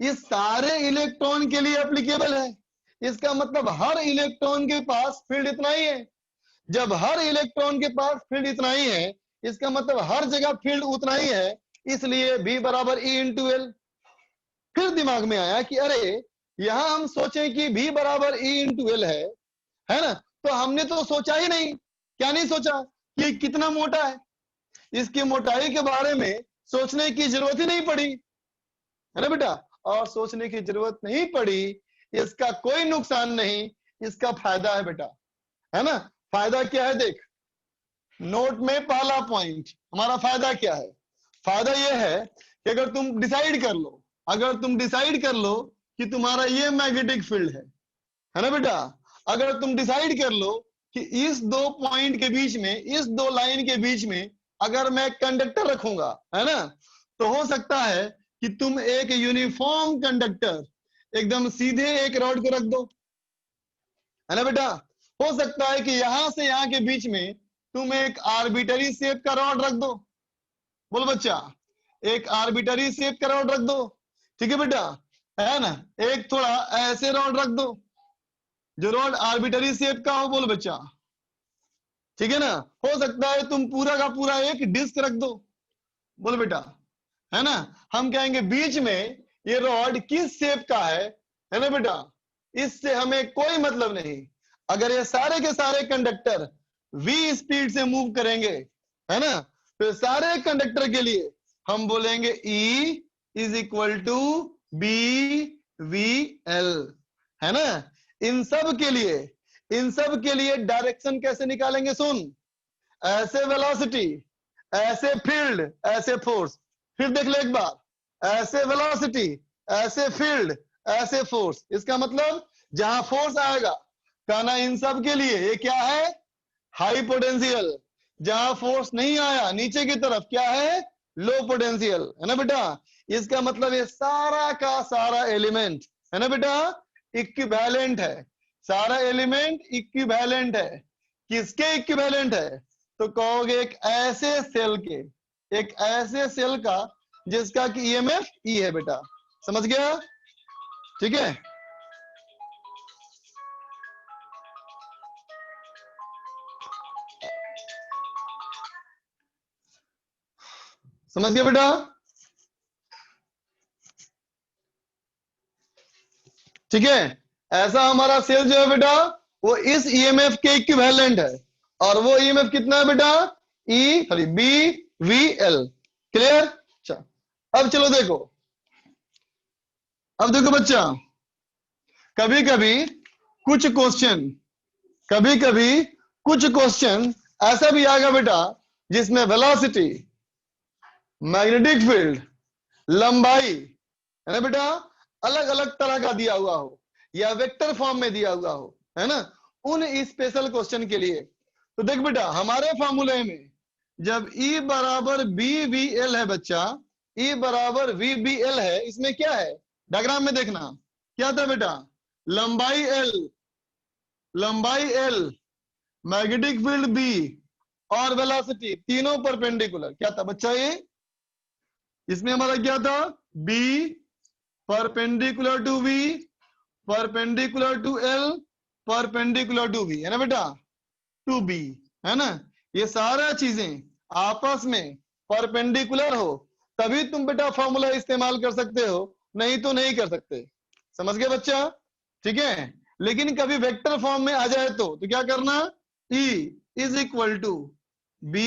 ये सारे इलेक्ट्रॉन के लिए एप्लीकेबल है। इसका मतलब हर इलेक्ट्रॉन के पास फील्ड इतना ही है। जब हर इलेक्ट्रॉन के पास फील्ड इतना ही है, इसका मतलब हर जगह फील्ड उतना ही है, इसलिए V बराबर E इंटू एल। फिर दिमाग में आया कि अरे यहां हम सोचें कि V बराबर E इंटू एल है ना, तो हमने तो सोचा ही नहीं। क्या नहीं सोचा? कि कितना मोटा है। इसकी मोटाई के बारे में सोचने की जरूरत ही नहीं पड़ी, है ना बेटा। और सोचने की जरूरत नहीं पड़ी, इसका कोई नुकसान नहीं, इसका फायदा है बेटा, है ना। फायदा क्या है देख, नोट में पहला पॉइंट हमारा फायदा क्या है। फायदा यह है कि अगर तुम डिसाइड कर लो कि तुम्हारा ये मैग्नेटिक फील्ड है ना बेटा, अगर तुम डिसाइड कर लो कि इस दो पॉइंट के बीच में, इस दो लाइन के बीच में अगर मैं कंडक्टर रखूंगा, है ना, तो हो सकता है कि तुम एक यूनिफॉर्म कंडक्टर एकदम सीधे एक रॉड को रख दो, है ना बेटा। हो सकता है कि यहां से यहां के बीच में तुम एक आर्बिटरी शेप का रॉड रख दो, बोलो बच्चा, एक आर्बिटरी शेप का रॉड रख दो, ठीक है बेटा, है ना। एक थोड़ा ऐसे रॉड रख दो जो रॉड आर्बिटरी शेप का हो, बोलो बच्चा, ठीक है ना। हो सकता है तुम पूरा का पूरा एक डिस्क रख दो, बोलो बेटा, है ना। हम कहेंगे बीच में ये रॉड किस शेप का है ना बेटा, इससे हमें कोई मतलब नहीं। अगर ये सारे के सारे कंडक्टर v स्पीड से मूव करेंगे, है ना, तो सारे कंडक्टर के लिए हम बोलेंगे E is equal to BVL, है ना। इन सब के लिए डायरेक्शन कैसे निकालेंगे, सुन, ऐसे वेलोसिटी, ऐसे फील्ड, ऐसे फोर्स, फिर देख ले एक बार, ऐसे वेलोसिटी, ऐसे फील्ड, ऐसे फोर्स। इसका मतलब जहां फोर्स आएगा कहना इन सब के लिए ये क्या है, हाई पोटेंशियल। जहां फोर्स नहीं आया नीचे की तरफ क्या है, लो पोटेंशियल, है ना बेटा। इसका मतलब ये सारा का सारा एलिमेंट, है ना बेटा, इक्विवेलेंट है, सारा एलिमेंट इक्विवेलेंट है। किसके इक्विवेलेंट है, तो कहोगे एक ऐसे सेल के, एक ऐसे सेल का जिसका कि ईएमएफ ई है बेटा, समझ गया, ठीक है। समझ गया बेटा, ठीक है। ऐसा हमारा सेल जो है बेटा वो इस ईएमएफ के इक्विवेलेंट है, और वो ईएमएफ कितना है बेटा, BVL, क्लियर। अब चलो देखो, अब देखो बच्चा, कभी कभी कुछ क्वेश्चन ऐसा भी आएगा बेटा जिसमें वेलोसिटी, मैग्नेटिक फील्ड, लंबाई, है ना बेटा, अलग अलग तरह का दिया हुआ हो या वेक्टर फॉर्म में दिया हुआ हो, है ना, उन स्पेशल क्वेश्चन के लिए। तो देख बेटा, हमारे फॉर्मूले में जब E बराबर BVL है बच्चा, E बराबर VBL है, इसमें क्या है, डायग्राम में देखना क्या था बेटा, लंबाई L, मैग्नेटिक फील्ड B और वेलोसिटी तीनों परपेंडिकुलर। क्या था बच्चा ये, इसमें हमारा क्या था, B perpendicular to V, perpendicular to L, perpendicular to V, है ना बेटा, टू B, है ना। ये सारा चीजें आपस में परपेंडिकुलर हो तभी तुम बेटा फॉर्मूला इस्तेमाल कर सकते हो, नहीं तो नहीं कर सकते, समझ गए बच्चा, ठीक है। लेकिन कभी वेक्टर फॉर्म में आ जाए तो क्या करना, E is equal to B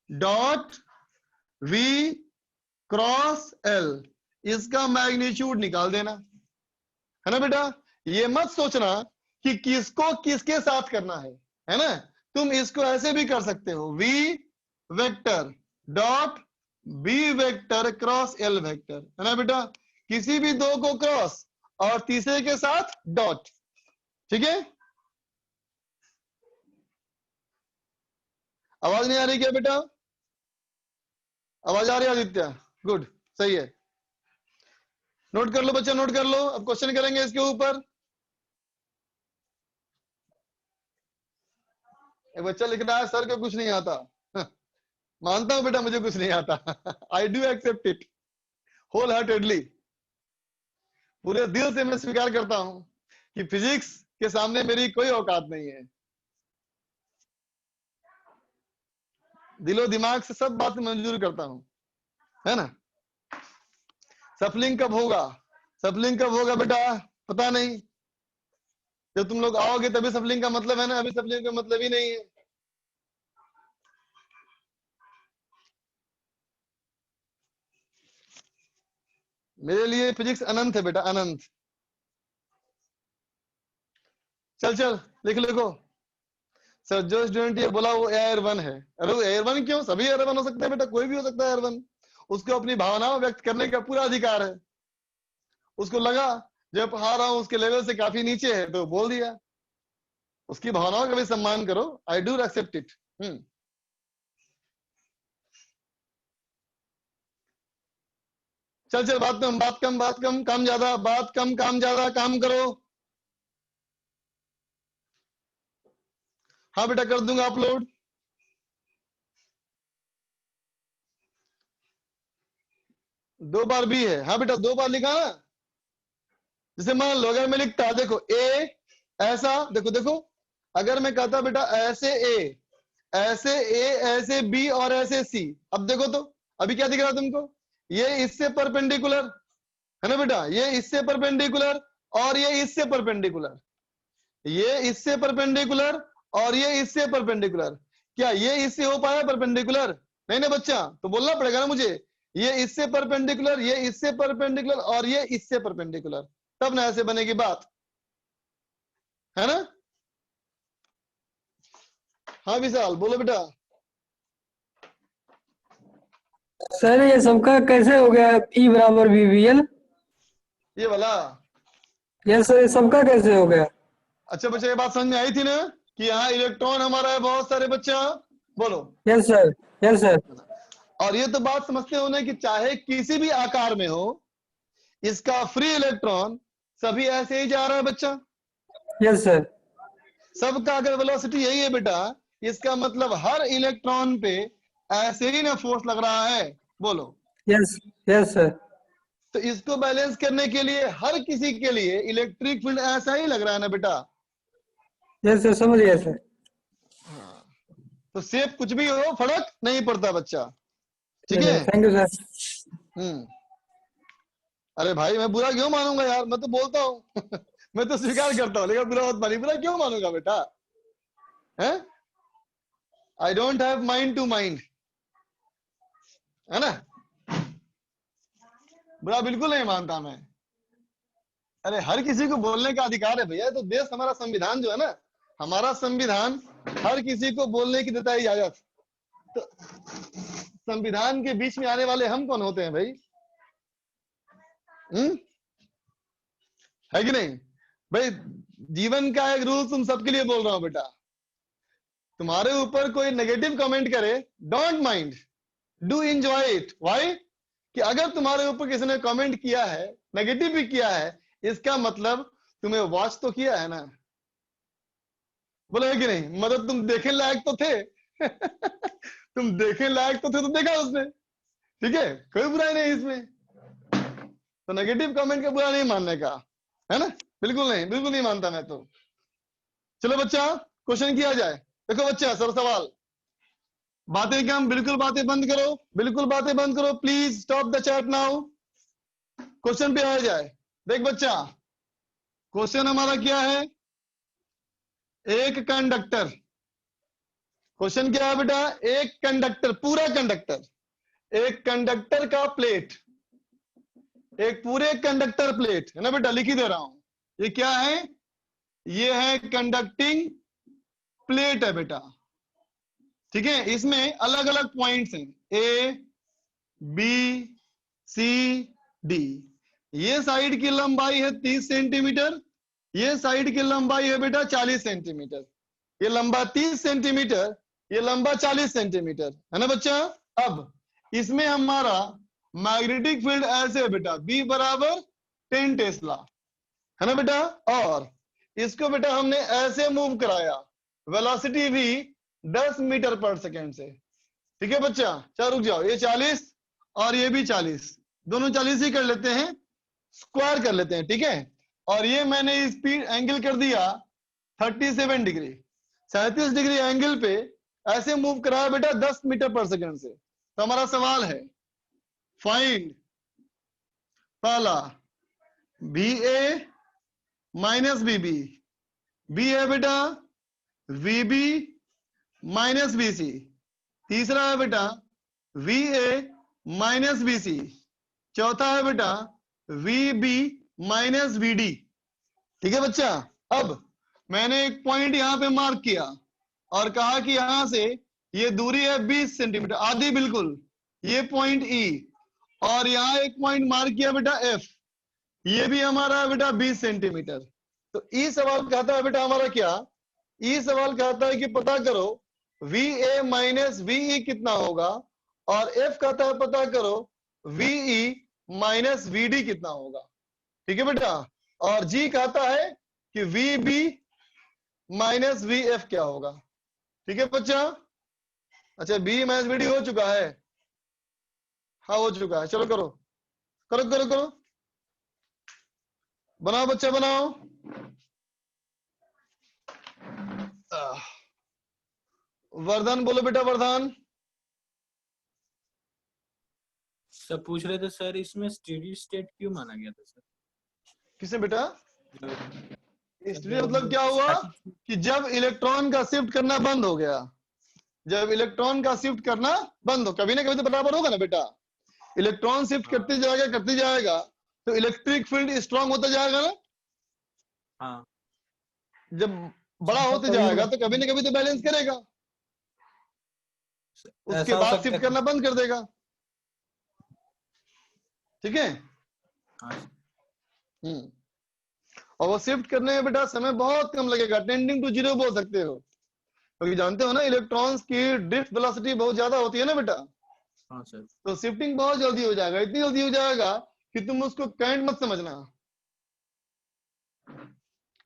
dot V cross L, इसका मैग्नीट्यूड निकाल देना, है ना बेटा। ये मत सोचना कि किसको किसके साथ करना है ना। तुम इसको ऐसे भी कर सकते हो, V vector dot B vector cross L vector, है ना बेटा, किसी भी दो को क्रॉस और तीसरे के साथ डॉट, ठीक है। आवाज नहीं आ रही क्या बेटा, आवाज आ रही है आदित्य, गुड, सही है। नोट कर लो बच्चा, नोट कर लो, अब क्वेश्चन करेंगे इसके ऊपर। एक बच्चा लिख रहा है सर को कुछ नहीं आता। मानता हूं बेटा मुझे कुछ नहीं आता। I do accept it wholeheartedly, पूरे दिल से मैं स्वीकार करता हूं कि फिजिक्स के सामने मेरी कोई औकात नहीं है। दिलो दिमाग से सब बात मंजूर करता हूं, है ना। सफलिंग कब होगा बेटा, पता नहीं, जब तुम लोग आओगे तभी सफलिंग का मतलब है ना, अभी सफलिंग का मतलब ही नहीं है। मेरे लिए फिजिक्स अनंत है बेटा, अनंत। चल लिखो। सर जो स्टूडेंट ये बोला वो एयर 1 है, अरे वो एयर 1 क्यों, सभी एयर 1 हो सकते हैं बेटा, कोई भी हो सकता है एयर 1। उसको अपनी भावनाओं व्यक्त करने का पूरा अधिकार है। उसको लगा जब पढ़ा रहा हूं उसके लेवल से काफी नीचे है तो बोल दिया, उसकी भावनाओं का भी सम्मान करो। I do accept it. चल चल, बात कम काम ज्यादा, बात कम काम ज्यादा, काम करो। हाँ बेटा कर दूंगा अपलोड। दो बार भी है? हाँ बेटा 2 बार लिखा ना। जैसे मान लो अगर मैं लिखता, देखो ए ऐसा, देखो देखो, अगर मैं कहता बेटा ऐसे ए, ऐसे ए, ऐसे बी और ऐसे सी, अब देखो तो अभी क्या दिख रहा है तुमको? ये इससे परपेंडिकुलर है ना बेटा, ये इससे परपेंडिकुलर और ये इससे परपेंडिकुलर, ये इससे परपेंडिकुलर और ये इससे परपेंडिकुलर। क्या ये इससे हो पाया परपेंडिकुलर? नहीं ना बच्चा, तो बोलना पड़ेगा ना मुझे, ये इससे परपेंडिकुलर, ये इससे परपेंडिकुलर और ये इससे परपेंडिकुलर, तब ना ऐसे बनेगी बात, है ना? हाँ विशाल बोलो बेटा। सर ये सबका कैसे हो गया E बराबर VBL? ये वाला? यस सर, ये सबका कैसे हो गया? अच्छा बच्चा, ये बात समझ में आई थी ना कि यहाँ इलेक्ट्रॉन हमारा है बहुत सारे, बच्चा बोलो। Yes sir, yes sir. और ये तो बात समझते हो ना कि चाहे किसी भी आकार में हो, इसका फ्री इलेक्ट्रॉन सभी ऐसे ही जा रहा है बच्चा। Yes sir. सबका अगर वेलोसिटी यही है बेटा, इसका मतलब हर इलेक्ट्रॉन पे ऐसे ही ना फोर्स लग रहा है, बोलो। Yes yes sir. तो इसको बैलेंस करने के लिए हर किसी के लिए इलेक्ट्रिक फील्ड ऐसा ही लग रहा है ना बेटा। यस सर, समझ गया सर। तो शेप कुछ भी हो फर्क नहीं पड़ता बच्चा, ठीक है? Thank you sir. अरे भाई मैं बुरा क्यों मानूंगा यार, मैं तो बोलता हूँ मैं तो स्वीकार करता हूँ, लेकिन बुरा मत मानिए। बुरा क्यों मानूंगा बेटा, है? I don't have mind to mind, है ना? बुरा बिल्कुल नहीं मानता मैं। अरे हर किसी को बोलने का अधिकार है भैया, तो देश हमारा संविधान जो है ना, हमारा संविधान हर किसी को बोलने की देता है इजाजत। तो संविधान के बीच में आने वाले हम कौन होते हैं भाई? है कि नहीं भाई? जीवन का एक रूल तुम सबके लिए बोल रहा हूं बेटा। तुम्हारे ऊपर कोई नेगेटिव कमेंट करे, don't mind, do enjoy it. Why? कि अगर तुम्हारे ऊपर किसी ने कमेंट किया है, नेगेटिव भी किया है, इसका मतलब तुम्हें वॉच तो किया है ना, बोलो है कि नहीं? मतलब तुम देखने लायक तो थे तुम देखने लायक तो थे, तो देखा उसने, ठीक है? कोई बुराई नहीं इसमें। तो नेगेटिव कमेंट का बुरा नहीं मानने का, है ना? बिल्कुल नहीं, बिल्कुल नहीं मानता मैं तो। चलो बच्चा क्वेश्चन किया जाए। देखो बच्चा सर सवाल, बातें कम, बिल्कुल बातें बंद करो, बिल्कुल बातें बंद करो, please stop the chat now. Question पे आया जाए। देख बच्चा, क्वेश्चन हमारा क्या है? एक कंडक्टर। क्वेश्चन क्या है बेटा? एक कंडक्टर, पूरा कंडक्टर, एक कंडक्टर का प्लेट, एक पूरे कंडक्टर प्लेट, है ना बेटा? लिख ही दे रहा हूं। ये क्या है? ये है कंडक्टिंग प्लेट है बेटा, ठीक है? इसमें अलग अलग पॉइंट्स हैं, ए बी सी डी। ये साइड की लंबाई है 30 सेंटीमीटर, ये साइड की लंबाई है बेटा 40 सेंटीमीटर। ये लंबा 30 सेंटीमीटर, ये लंबा 40 सेंटीमीटर, है ना बच्चा? अब इसमें हमारा मैग्नेटिक फील्ड ऐसे है बेटा, B बराबर 10 टेस्ला, है ना बेटा? और इसको बेटा हमने ऐसे मूव कराया, वेलोसिटी भी 10 मीटर पर सेकेंड से, ठीक है बच्चा? चलो रुक जाओ, ये 40 और ये भी 40, दोनों 40 ही कर लेते हैं, स्क्वायर कर लेते हैं, ठीक है? और ये मैंने स्पीड एंगल कर दिया 37 डिग्री, 37 डिग्री एंगल पे ऐसे मूव कराया बेटा 10 मीटर पर सेकेंड से। तो हमारा सवाल है, फाइंड पहला VA माइनस BB, B है बेटा VB माइनस BC, तीसरा है बेटा VA माइनस BC, चौथा है बेटा VB माइनस VD, ठीक है बच्चा? अब मैंने एक पॉइंट यहां पे मार्क किया और कहा कि यहां से ये दूरी है 20 सेंटीमीटर, आधी बिल्कुल, ये पॉइंट E, और यहाँ एक पॉइंट मार्क किया बेटा एफ, ये भी हमारा है बेटा 20 सेंटीमीटर। तो ई सवाल कहता है बेटा हमारा क्या, ई सवाल कहता है कि पता करो वी ए माइनस वीई कितना होगा, और एफ कहता है पता करो वीई माइनस वीडी कितना होगा। ठीक है बेटा, और जी कहता है कि V B minus V F क्या होगा। ठीक है बच्चा, अच्छा बी माइनस वीडी हो चुका है, हाँ हो चुका है, चलो करो करो करो करो, बनाओ बच्चा बनाओ। वर्धन बोलो बेटा वर्धन। सर पूछ रहे थे सर इसमें स्टेडी स्टेट क्यों माना गया था सर? किसने बेटा, जो इसलिए मतलब क्या हुआ कि जब इलेक्ट्रॉन का शिफ्ट करना बंद हो गया, जब इलेक्ट्रॉन का शिफ्ट करना बंद हो, कभी ना कभी तो बराबर होगा ना बेटा, इलेक्ट्रॉन शिफ्ट करते जाएगा तो इलेक्ट्रिक फील्ड स्ट्रांग होता जाएगा ना। हाँ जब बड़ा होते जाएगा तो कभी ना कभी तो बैलेंस करेगा, उसके ऐसा हो बाद सकता शिफ्ट है। करना बंद कर देगा। ठीक है, हाँ और वो शिफ्ट करने में बेटा समय बहुत कम लगेगा, टेंडिंग टू जीरो बोल सकते हो, क्योंकि जानते हो ना इलेक्ट्रॉन्स की ड्रिफ्ट वेलोसिटी बहुत ज्यादा होती है ना बेटा, हाँ सर। तो शिफ्टिंग बहुत जल्दी हो जाएगा, इतनी जल्दी हो जाएगा कि तुम उसको करंट मत समझना,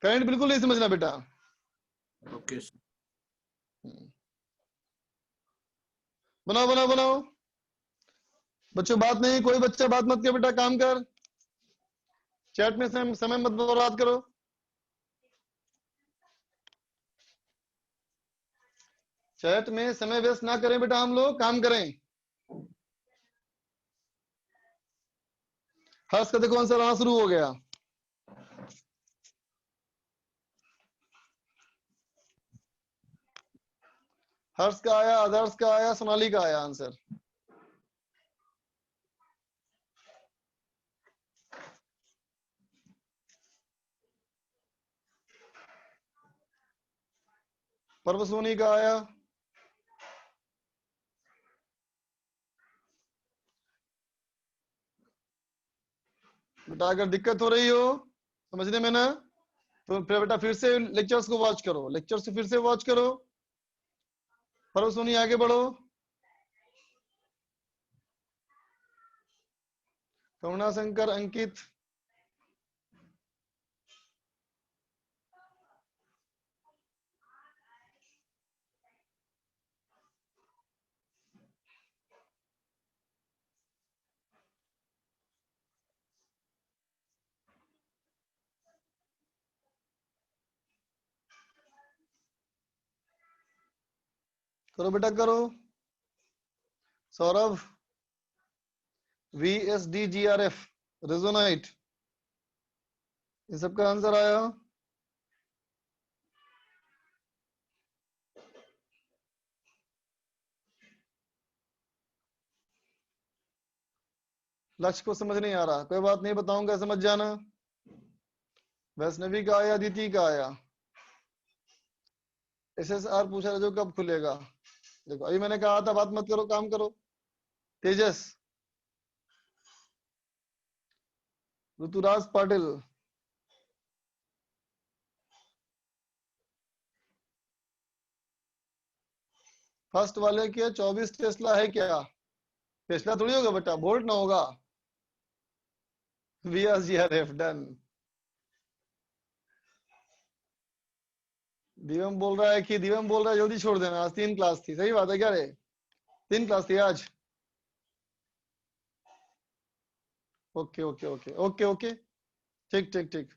करंट बिल्कुल नहीं समझना बेटा। Okay sir. बनाओ बनाओ बनाओ बच्चों, बात नहीं, कोई बच्चा बात मत कर बेटा, काम कर, चैट में समय मत बर्बाद करो। चैट में समय वेस्ट ना करें बेटा, हम लोग काम करें। हर्ष का देखो आंसर आना शुरू हो गया, हर्ष का आया, आदर्श का आया, सोनाली का आया आंसर। पर्व सोनी का आया, बेटा अगर दिक्कत हो रही हो समझने में ना, तो फिर बेटा फिर से लेक्चर्स को वॉच करो, लेक्चर्स को फिर से वॉच करो। पर्व सोनी आगे बढ़ो, करुणा शंकर, अंकित, करो बेटा करो। सौरभ, VSDGRF, रेजोनाइट, इन सबका आंसर आया। लक्ष्य को समझ नहीं आ रहा, कोई बात नहीं, बताऊंगा समझ जाना। वैष्णवी का आया, अदिति का आया। SSR पूछा जो कब खुलेगा, देखो अभी मैंने कहा था बात मत करो, काम करो। तेजस, ऋतुराज पाटिल, फर्स्ट वाले के 24 टेस्ला है क्या, टेस्ला थोड़ी होगा बेटा, वोल्ट ना होगा। VSGRF done. दिवम बोल रहा है कि दिवम बोल रहा है जल्दी छोड़ देना, आज 3 क्लास थी, सही बात है क्या रे, 3 क्लास थी आज। Okay okay okay okay okay, ठीक ठीक ठीक।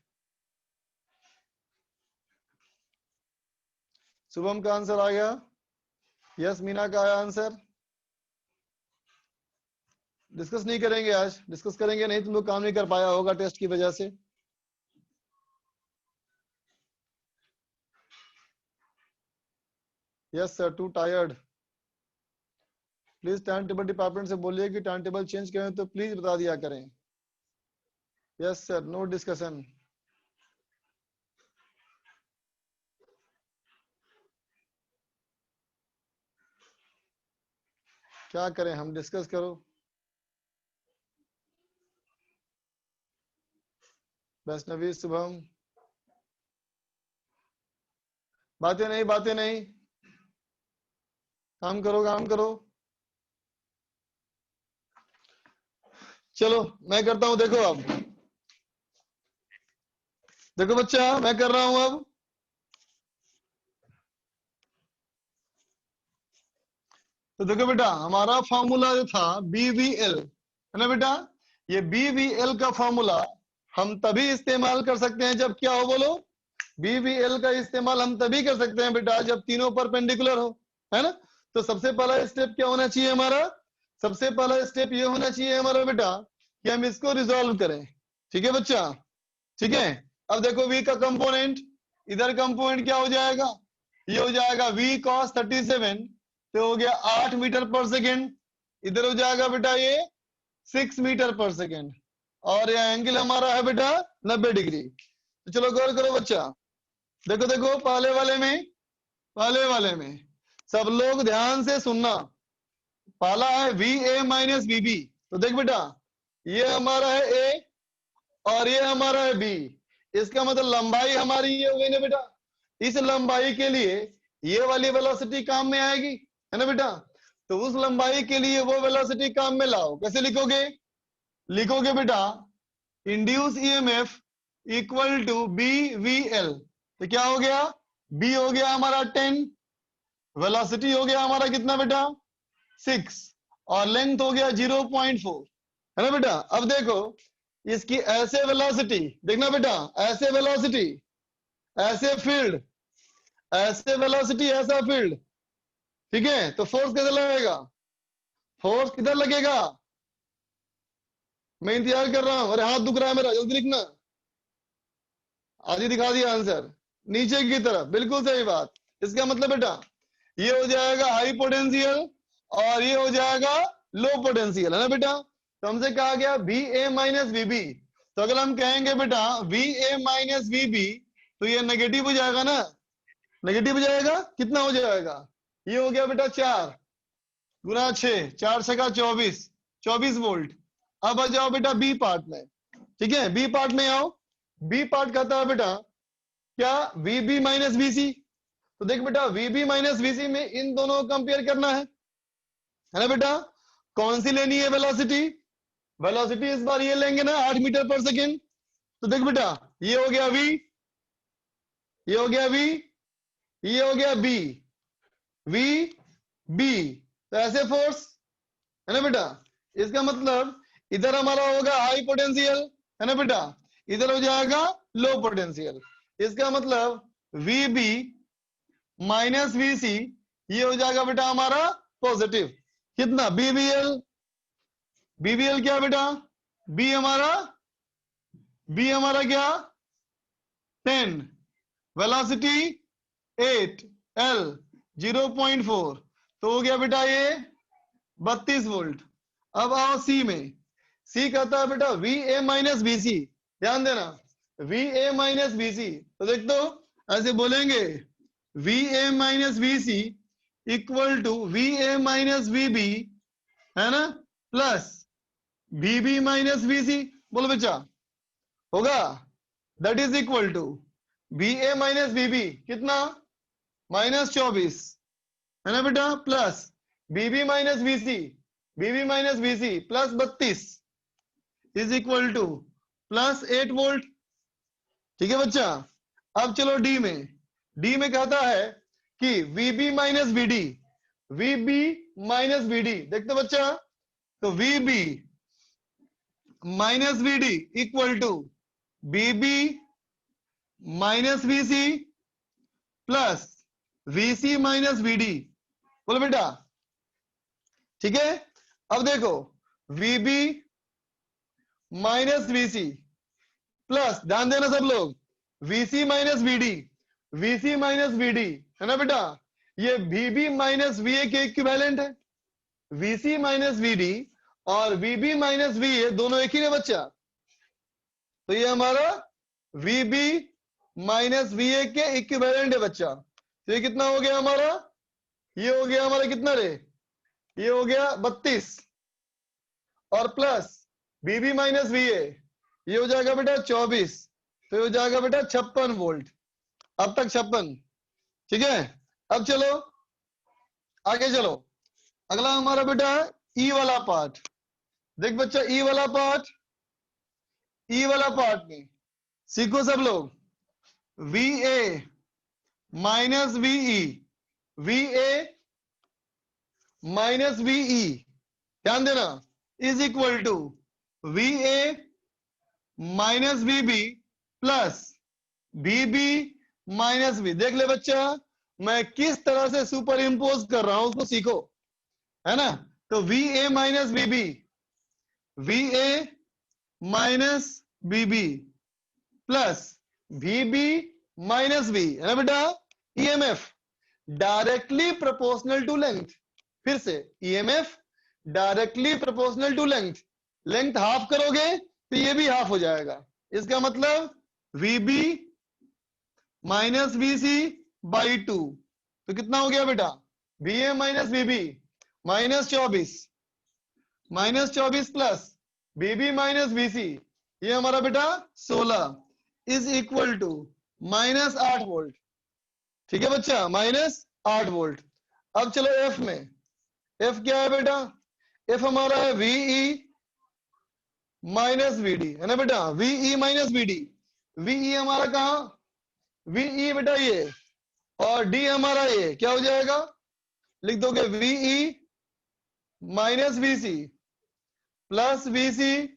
शुभम का आंसर आ गया, यस मीना का आया आंसर। डिस्कस नहीं करेंगे आज, डिस्कस करेंगे नहीं तुम लोग काम नहीं कर पाया होगा टेस्ट की वजह से। Yes sir, to tired. Please time table department से बोलिए कि टाइम टेबल चेंज करें तो प्लीज बता दिया करें। Yes sir, no discussion. क्या करें हम, डिस्कस करो। वैष्णवी शुभम, बातें नहीं, काम करो। चलो मैं करता हूं, देखो अब देखो बच्चा, मैं कर रहा हूं अब। तो देखो बेटा, हमारा फॉर्मूला जो था BVL है ना बेटा, ये BVL का फॉर्मूला हम तभी इस्तेमाल कर सकते हैं जब क्या हो, बोलो। BVL का इस्तेमाल हम तभी कर सकते हैं बेटा जब तीनों परपेंडिकुलर हो, है ना। तो सबसे पहला स्टेप क्या होना चाहिए हमारा, सबसे पहला स्टेप ये होना चाहिए हमारा बेटा कि हम इसको रिजॉल्व करें। ठीक है बच्चा, ठीक है। अब देखो V का कंपोनेंट, इधर कंपोनेंट क्या हो जाएगा, ये हो जाएगा V cos 37, तो हो गया 8 मीटर पर सेकेंड। इधर हो जाएगा बेटा ये 6 मीटर पर सेकेंड, और ये एंगल हमारा है बेटा 90 डिग्री। तो चलो गौर करो बच्चा, देखो देखो पहले वाले में सब लोग ध्यान से सुनना। पहला है VA माइनस VB, तो देख बेटा ये हमारा है A और ये हमारा है B, इसका मतलब लंबाई हमारी ये हो गई ना बेटा। इस लंबाई के लिए ये वाली वेलोसिटी काम में आएगी, है ना बेटा। तो उस लंबाई के लिए वो वेलोसिटी काम में लाओ, कैसे लिखोगे बेटा, induce EMF equal to BVL। तो क्या हो गया, B हो गया हमारा 10, वेलोसिटी हो गया हमारा कितना बेटा 6, और लेंथ हो गया 0.4, है ना बेटा। अब देखो इसकी ऐसे वेलोसिटी, देखना बेटा, ऐसे वेलोसिटी ऐसे फील्ड, ऐसे वेलोसिटी ऐसा फील्ड, ठीक है। तो फोर्स किधर लगेगा, फोर्स किधर लगेगा, मैं इंतजार कर रहा हूं। अरे हाथ दुख रहा है मेरा, जल्दी लिखना। आज ही दिखा दिया आंसर, नीचे की तरफ, बिल्कुल सही बात। इसका मतलब बेटा ये हो जाएगा हाई पोटेंशियल और ये हो जाएगा लो पोटेंशियल, है ना बेटा। तो हमसे कहा गया VA माइनस VB, तो अगर हम कहेंगे बेटा VA माइनस VB, तो ये नेगेटिव हो जाएगा ना, नेगेटिव हो जाएगा। कितना हो जाएगा, ये हो गया बेटा 4 गुना 6, 4 6 24 वोल्ट। अब आ जाओ बेटा बी पार्ट में, ठीक है। बी पार्ट में आओ, बी पार्ट कहता है बेटा क्या, VB माइनस VC। तो देख बेटा VB माइनस VC में इन दोनों को कंपेयर करना है ना बेटा। कौन सी लेनी है वेलोसिटी, वेलोसिटी इस बार ये लेंगे ना 8 मीटर पर सेकेंड। तो देख बेटा ये हो गया V, ये हो गया V, ये हो गया B, V B। तो ऐसे फोर्स है ना बेटा, इसका मतलब इधर हमारा होगा हाई पोटेंशियल, है ना बेटा, इधर हो जाएगा लो पोटेंशियल। इसका मतलब VB माइनस VC, ये हो जाएगा बेटा हमारा पॉजिटिव। कितना BBL, BBL क्या बेटा, B हमारा क्या 10, वेलोसिटी 8, L 0.4, तो हो गया बेटा ये 32 वोल्ट। अब आओ C में, C कहता है बेटा VA माइनस VC, ध्यान देना VA माइनस VC। तो देख दो ऐसे बोलेंगे VA minus VC equal to VA minus VB, है ना, प्लस VB माइनस VC। बोलो बच्चा, होगा that is equal to VA minus VB कितना -24, है ना बेटा, plus VB minus VC plus 32 is equal to plus 8 volt. ठीक है बच्चा। अब चलो डी में कहता है कि VB minus VD, VB minus VD, देखते बच्चा, तो VB minus VD equal to BB minus VC plus VC minus VD। बोलो बेटा, ठीक है। अब देखो VB माइनस VC प्लस, ध्यान देना सब लोग, VC माइनस VD, है ना बेटा। ये VB माइनस VA के इक्विवेलेंट है, VC माइनस VD और VB माइनस VA दोनों एक ही है बच्चा। तो ये हमारा VB माइनस VA के इक्विवेलेंट है बच्चा। तो ये कितना हो गया हमारा, ये हो गया हमारा कितना रे, ये हो गया 32 और प्लस VB माइनस VA, ये हो जाएगा बेटा 24 तो ये हो जाएगा बेटा 56 वोल्ट। अब तक 56, ठीक है। अब चलो आगे चलो, अगला हमारा बेटा है ई वाला पार्ट। देख बच्चा ई वाला पार्ट, ई वाला पार्ट में सीखो सब लोग, VA minus VE, VA minus VE, ध्यान देना, is equal to VA minus VB plus VB minus V। देख ले बच्चा मैं किस तरह से सुपर इम्पोज कर रहा हूं, उसको सीखो, है ना। तो VA minus VB, VA minus VB plus VB minus V, है ना बेटा। EMF directly proportional to length, फिर से EMF directly proportional to length, length half करोगे तो ये भी हाफ हो जाएगा। इसका मतलब VB माइनस VC बाई 2, तो कितना हो गया बेटा, VA minus VB minus 24 plus VB minus VC, ये हमारा बेटा 16 is equal to minus 8 volt. ठीक है बच्चा, माइनस 8 वोल्ट। अब चलो F में, F क्या है बेटा, F हमारा है VE माइनस VD, है ना बेटा। VE माइनस VD, VE हमारा कहा, VE बेटा ये, और D हमारा ये, क्या हो जाएगा, लिख दोगे VE minus VC plus VC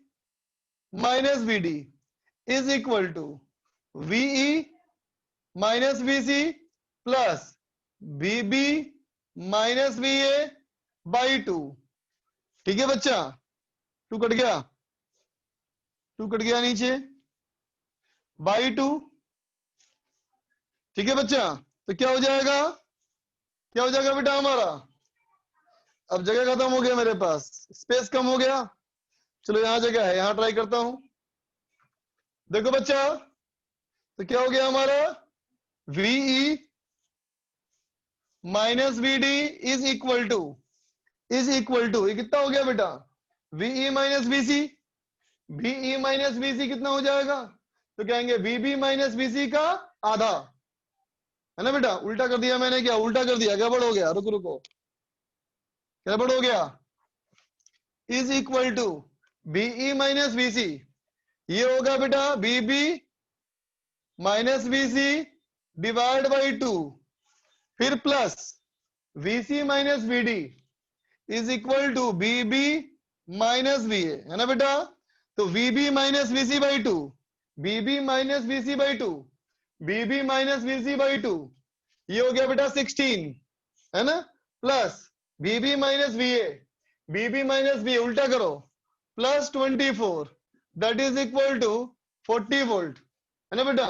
minus VD is equal to VE minus VC plus VB minus VA by 2। ठीक है बच्चा, 2 कट गया, 2 कट गया नीचे, बाई 2। ठीक है बच्चा, तो क्या हो जाएगा, क्या हो जाएगा बेटा हमारा, अब जगह खत्म हो गया मेरे पास, स्पेस कम हो गया। चलो यहां जगह है, यहां ट्राई करता हूं। देखो बच्चा, तो क्या हो गया हमारा, VE minus VD is equal to, ये कितना हो गया बेटा, VE minus VC, VE minus VC कितना हो जाएगा, तो कहेंगे VB माइनस VC का आधा, है ना बेटा। उल्टा कर दिया मैंने, क्या उल्टा कर दिया, गड़बड़ हो गया, रुको गड़बड़ हो गया, is equal to VE minus VC, ये होगा बेटा VB minus VC divide by 2, फिर plus VC minus VD is equal to VB minus VA, है ना बेटा। तो VB minus VC by 2, VB minus VC by 2, VB minus VC by 2, ये हो गया बेटा 16, है ना, plus VB minus VA, VB minus VA उल्टा करो, plus 24, that is equal to 40 volt, है ना बेटा।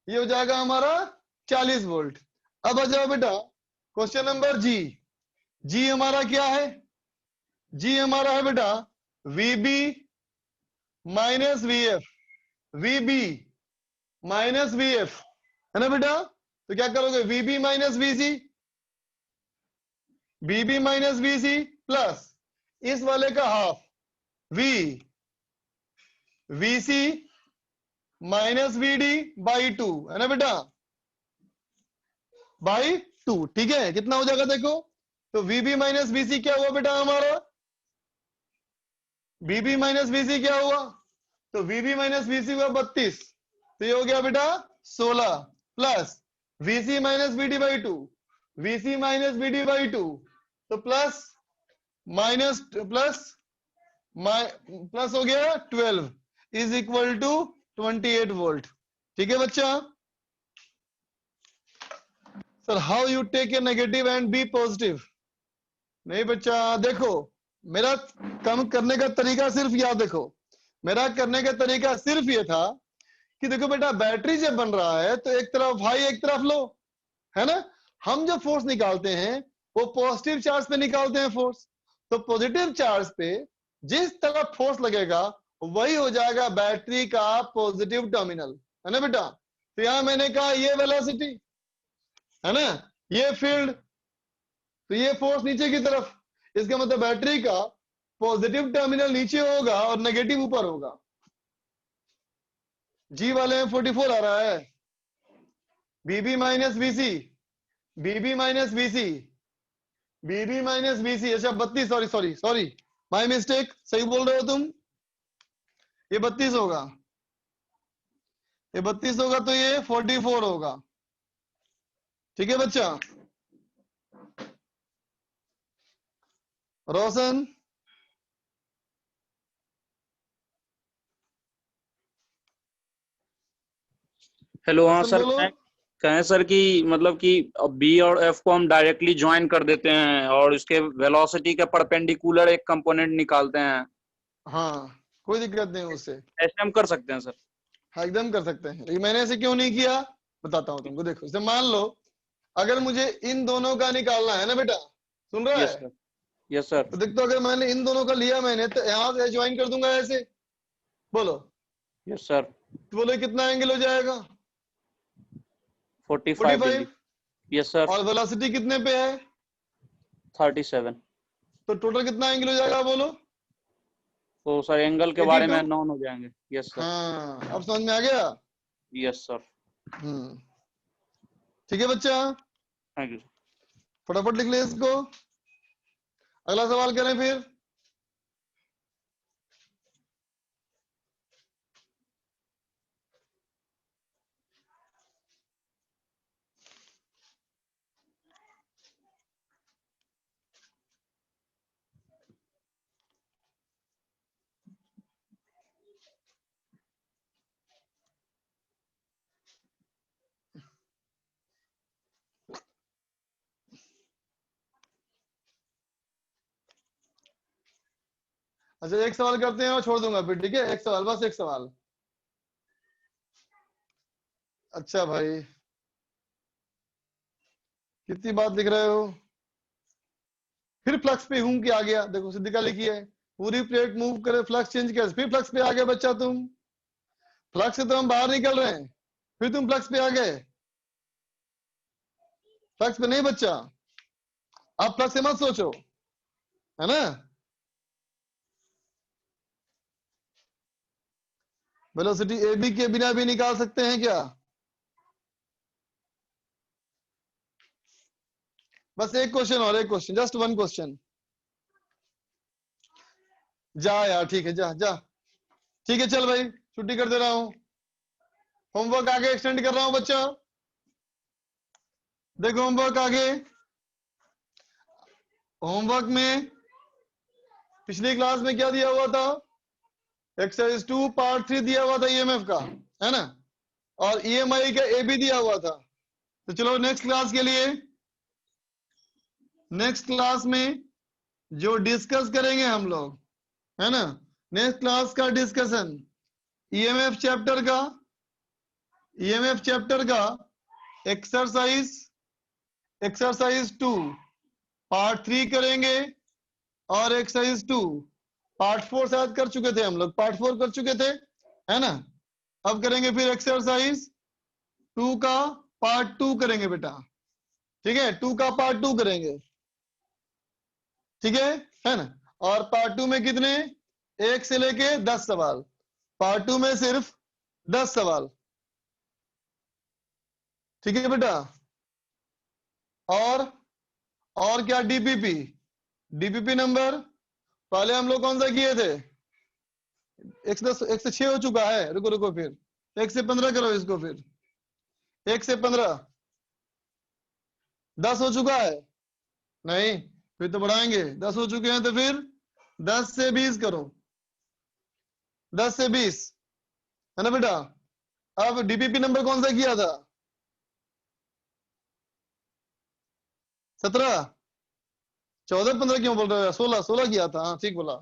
ये हो जाएगा हमारा 40 वोल्ट। अब आ जाओ बेटा क्वेश्चन नंबर जी हमारा क्या है, जी हमारा है बेटा VB minus VF, VB minus VF, है ना बेटा। तो क्या करोगे, VB minus VC, VB minus VC plus इस वाले का half VC minus VD by 2, है ना बेटा, बाई 2। ठीक है, कितना हो जाएगा देखो, तो VB माइनस VC क्या हुआ बेटा हमारा, VB माइनस VC क्या हुआ, तो VB माइनस VC हुआ 32, तो ये हो गया बेटा 16 plus VC minus VD by 2, VC minus VD by 2, तो प्लस माइनस प्लस हो गया 12 इज इक्वल टू 28 वोल्ट। ठीक है बच्चा। Sir how you take A negative and B positive, नहीं बच्चा देखो, मेरा कम करने का तरीका सिर्फ याद देखो, मेरा करने का तरीका सिर्फ ये था कि देखो बेटा बैटरी जब बन रहा है तो एक तरफ हाई एक तरफ लो, है ना। हम जो फोर्स निकालते हैं वो पॉजिटिव चार्ज पे निकालते हैं फोर्स, तो पॉजिटिव चार्ज पे जिस तरफ फोर्स लगेगा वही हो जाएगा बैटरी का पॉजिटिव टर्मिनल, है ना बेटा। तो यहां मैंने कहा ये वेलोसिटी, है ना, ये फील्ड, तो ये फोर्स नीचे की तरफ, इसका मतलब बैटरी का पॉजिटिव टर्मिनल नीचे होगा और नेगेटिव ऊपर होगा। जी वाले में 44 आ रहा है, बीबी माइनस बीसी, बीबी माइनस बीसी, बीबी माइनस बीसी, अच्छा 32, sorry sorry sorry, my mistake, सही बोल रहे हो तुम, ये 32 होगा, ये 32 होगा तो ये 44 होगा। ठीक है बच्चा। रोशन, हेलो, हाँ रोशन सर, बोलो। कहें सर कि मतलब कि बी और एफ को हम डायरेक्टली ज्वाइन कर देते हैं और इसके वेलोसिटी के परपेंडिकुलर एक कंपोनेंट निकालते हैं, हाँ कोई दिक्कत नहीं उससे, ऐसे हम कर सकते हैं सर? हाँ एकदम कर सकते हैं, लेकिन मैंने ऐसे क्यों नहीं किया बताता हूँ तुमको। देखो जैसे मान लो अगर मुझे इन दोनों का निकालना है ना बेटा, सुन रहा यस है, सर, यस सर, तो देख तो अगर मैंने इन दोनों का लिया मैंने, तो यहाँ से ज्वाइन कर दूंगा ऐसे, बोलो, यस सर, तो बोलो कितना एंगल हो जाएगा, 45 डिग्री। 45, यस सर, और वेलोसिटी कितने पे है, 37। तो टोटल कितना एंगल हो जाएगा बोलो, तो सर एंगल के बारे 82। में नॉन हो जाएंगे। यस सर, हाँ अब समझ में आ गया। यस सर, ठीक है बच्चा, थैंक यू। फटाफट लिख ले इसको। अगला सवाल करें फिर। अच्छा एक सवाल करते हैं और छोड़ दूंगा फिर, ठीक है, एक सवाल, बस एक सवाल। अच्छा भाई कितनी बात लिख रहे हो, फिर फ्लक्स पे हूं कि आ गया, देखो सिद्धिका लिखी है, पूरी प्लेट मूव करे फ्लक्स चेंज कर, फिर फ्लक्स पे आ गए बच्चा तुम, फ्लक्स से तो हम बाहर निकल रहे हैं, फिर तुम फ्लक्स पे आ गए, फ्लक्स पे नहीं बच्चा, आप फ्लक्स से मत सोचो, है ना। वेलोसिटी ए बी के बिना भी निकाल सकते हैं क्या, बस एक क्वेश्चन और, एक क्वेश्चन, जस्ट वन क्वेश्चन, जा यार, ठीक है जा जा, ठीक है चल भाई छुट्टी कर दे रहा हूं, होमवर्क आगे एक्सटेंड कर रहा हूं बच्चा, देखो होमवर्क आगे, होमवर्क में पिछली क्लास में क्या दिया हुआ था, एक्सरसाइज 2 पार्ट 3 दिया हुआ था ईएमएफ का, है ना, और ईएमआई का ए भी दिया हुआ था। तो चलो नेक्स्ट क्लास के लिए, नेक्स्ट क्लास में जो डिस्कस करेंगे हम लोग, है ना, नेक्स्ट क्लास का डिस्कशन ईएमएफ चैप्टर का, ईएमएफ चैप्टर का एक्सरसाइज, एक्सरसाइज 2 पार्ट 3 करेंगे, और एक्सरसाइज 2 पार्ट 4 शायद कर चुके थे हम लोग, पार्ट 4 कर चुके थे, है ना। अब करेंगे फिर एक्सरसाइज 2 का पार्ट 2 करेंगे बेटा, ठीक है, 2 का पार्ट 2 करेंगे, ठीक है ना। और पार्ट 2 में कितने, 1 से लेके 10 सवाल, पार्ट 2 में सिर्फ 10 सवाल, ठीक है बेटा। और क्या, डीपीपी, डीपीपी नंबर पहले हम लोग कौन सा किए थे, 1 से 6 हो चुका है, रुको रुको फिर 1 से 15 करो इसको, फिर 1 से 15 10 हो चुका है, नहीं फिर तो बढ़ाएंगे, 10 हो चुके हैं तो फिर 10 से 20 करो, 10 से 20, है ना बेटा। अब डीपीपी नंबर कौन सा किया था, 17, 14 15 क्यों बोल रहे हो, 16 किया था, हाँ ठीक बोला,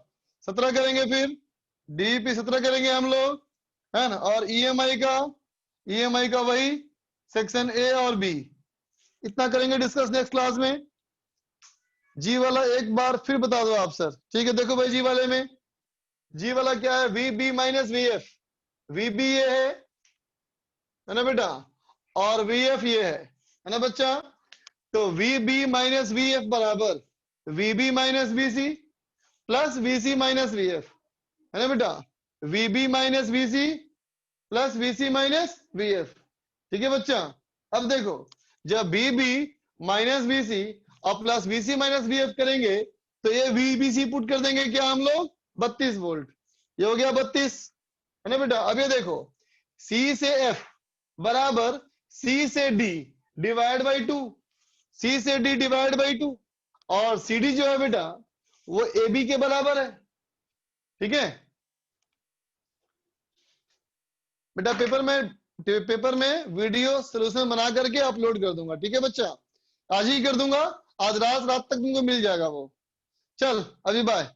17 करेंगे, फिर डीपी 17 करेंगे हम लोग, है ना। और ईएमआई का वही सेक्शन ए और बी, इतना करेंगे डिस्कस नेक्स्ट क्लास में। जी वाला एक बार फिर बता दो आप सर, ठीक है, देखो भाई जी वाले में, जी वाला क्या है, V B minus V F, V B ये है ना बेटा, और वी एफ ये है ना बच्चा। तो V B minus V F बराबर V B minus V C plus V C minus V F, है ना बेटा, V B minus V C plus VC minus VF। ठीक है बच्चा, अब देखो जब BB माइनस VC और प्लस VC माइनस VF करेंगे तो ये VBC पुट कर देंगे क्या हम लोग 32 वोल्ट, ये हो गया 32 है ना बेटा। अब ये देखो C से F बराबर C से D डिवाइड बाई 2, C से D डिवाइड बाई 2, और CD जो है बेटा वो AB के बराबर है। ठीक है बेटा, पेपर में वीडियो सॉल्यूशन बना करके अपलोड कर दूंगा। ठीक है बच्चा, आज ही कर दूंगा, आज रात तक तुमको मिल जाएगा वो। चल अभी बाय।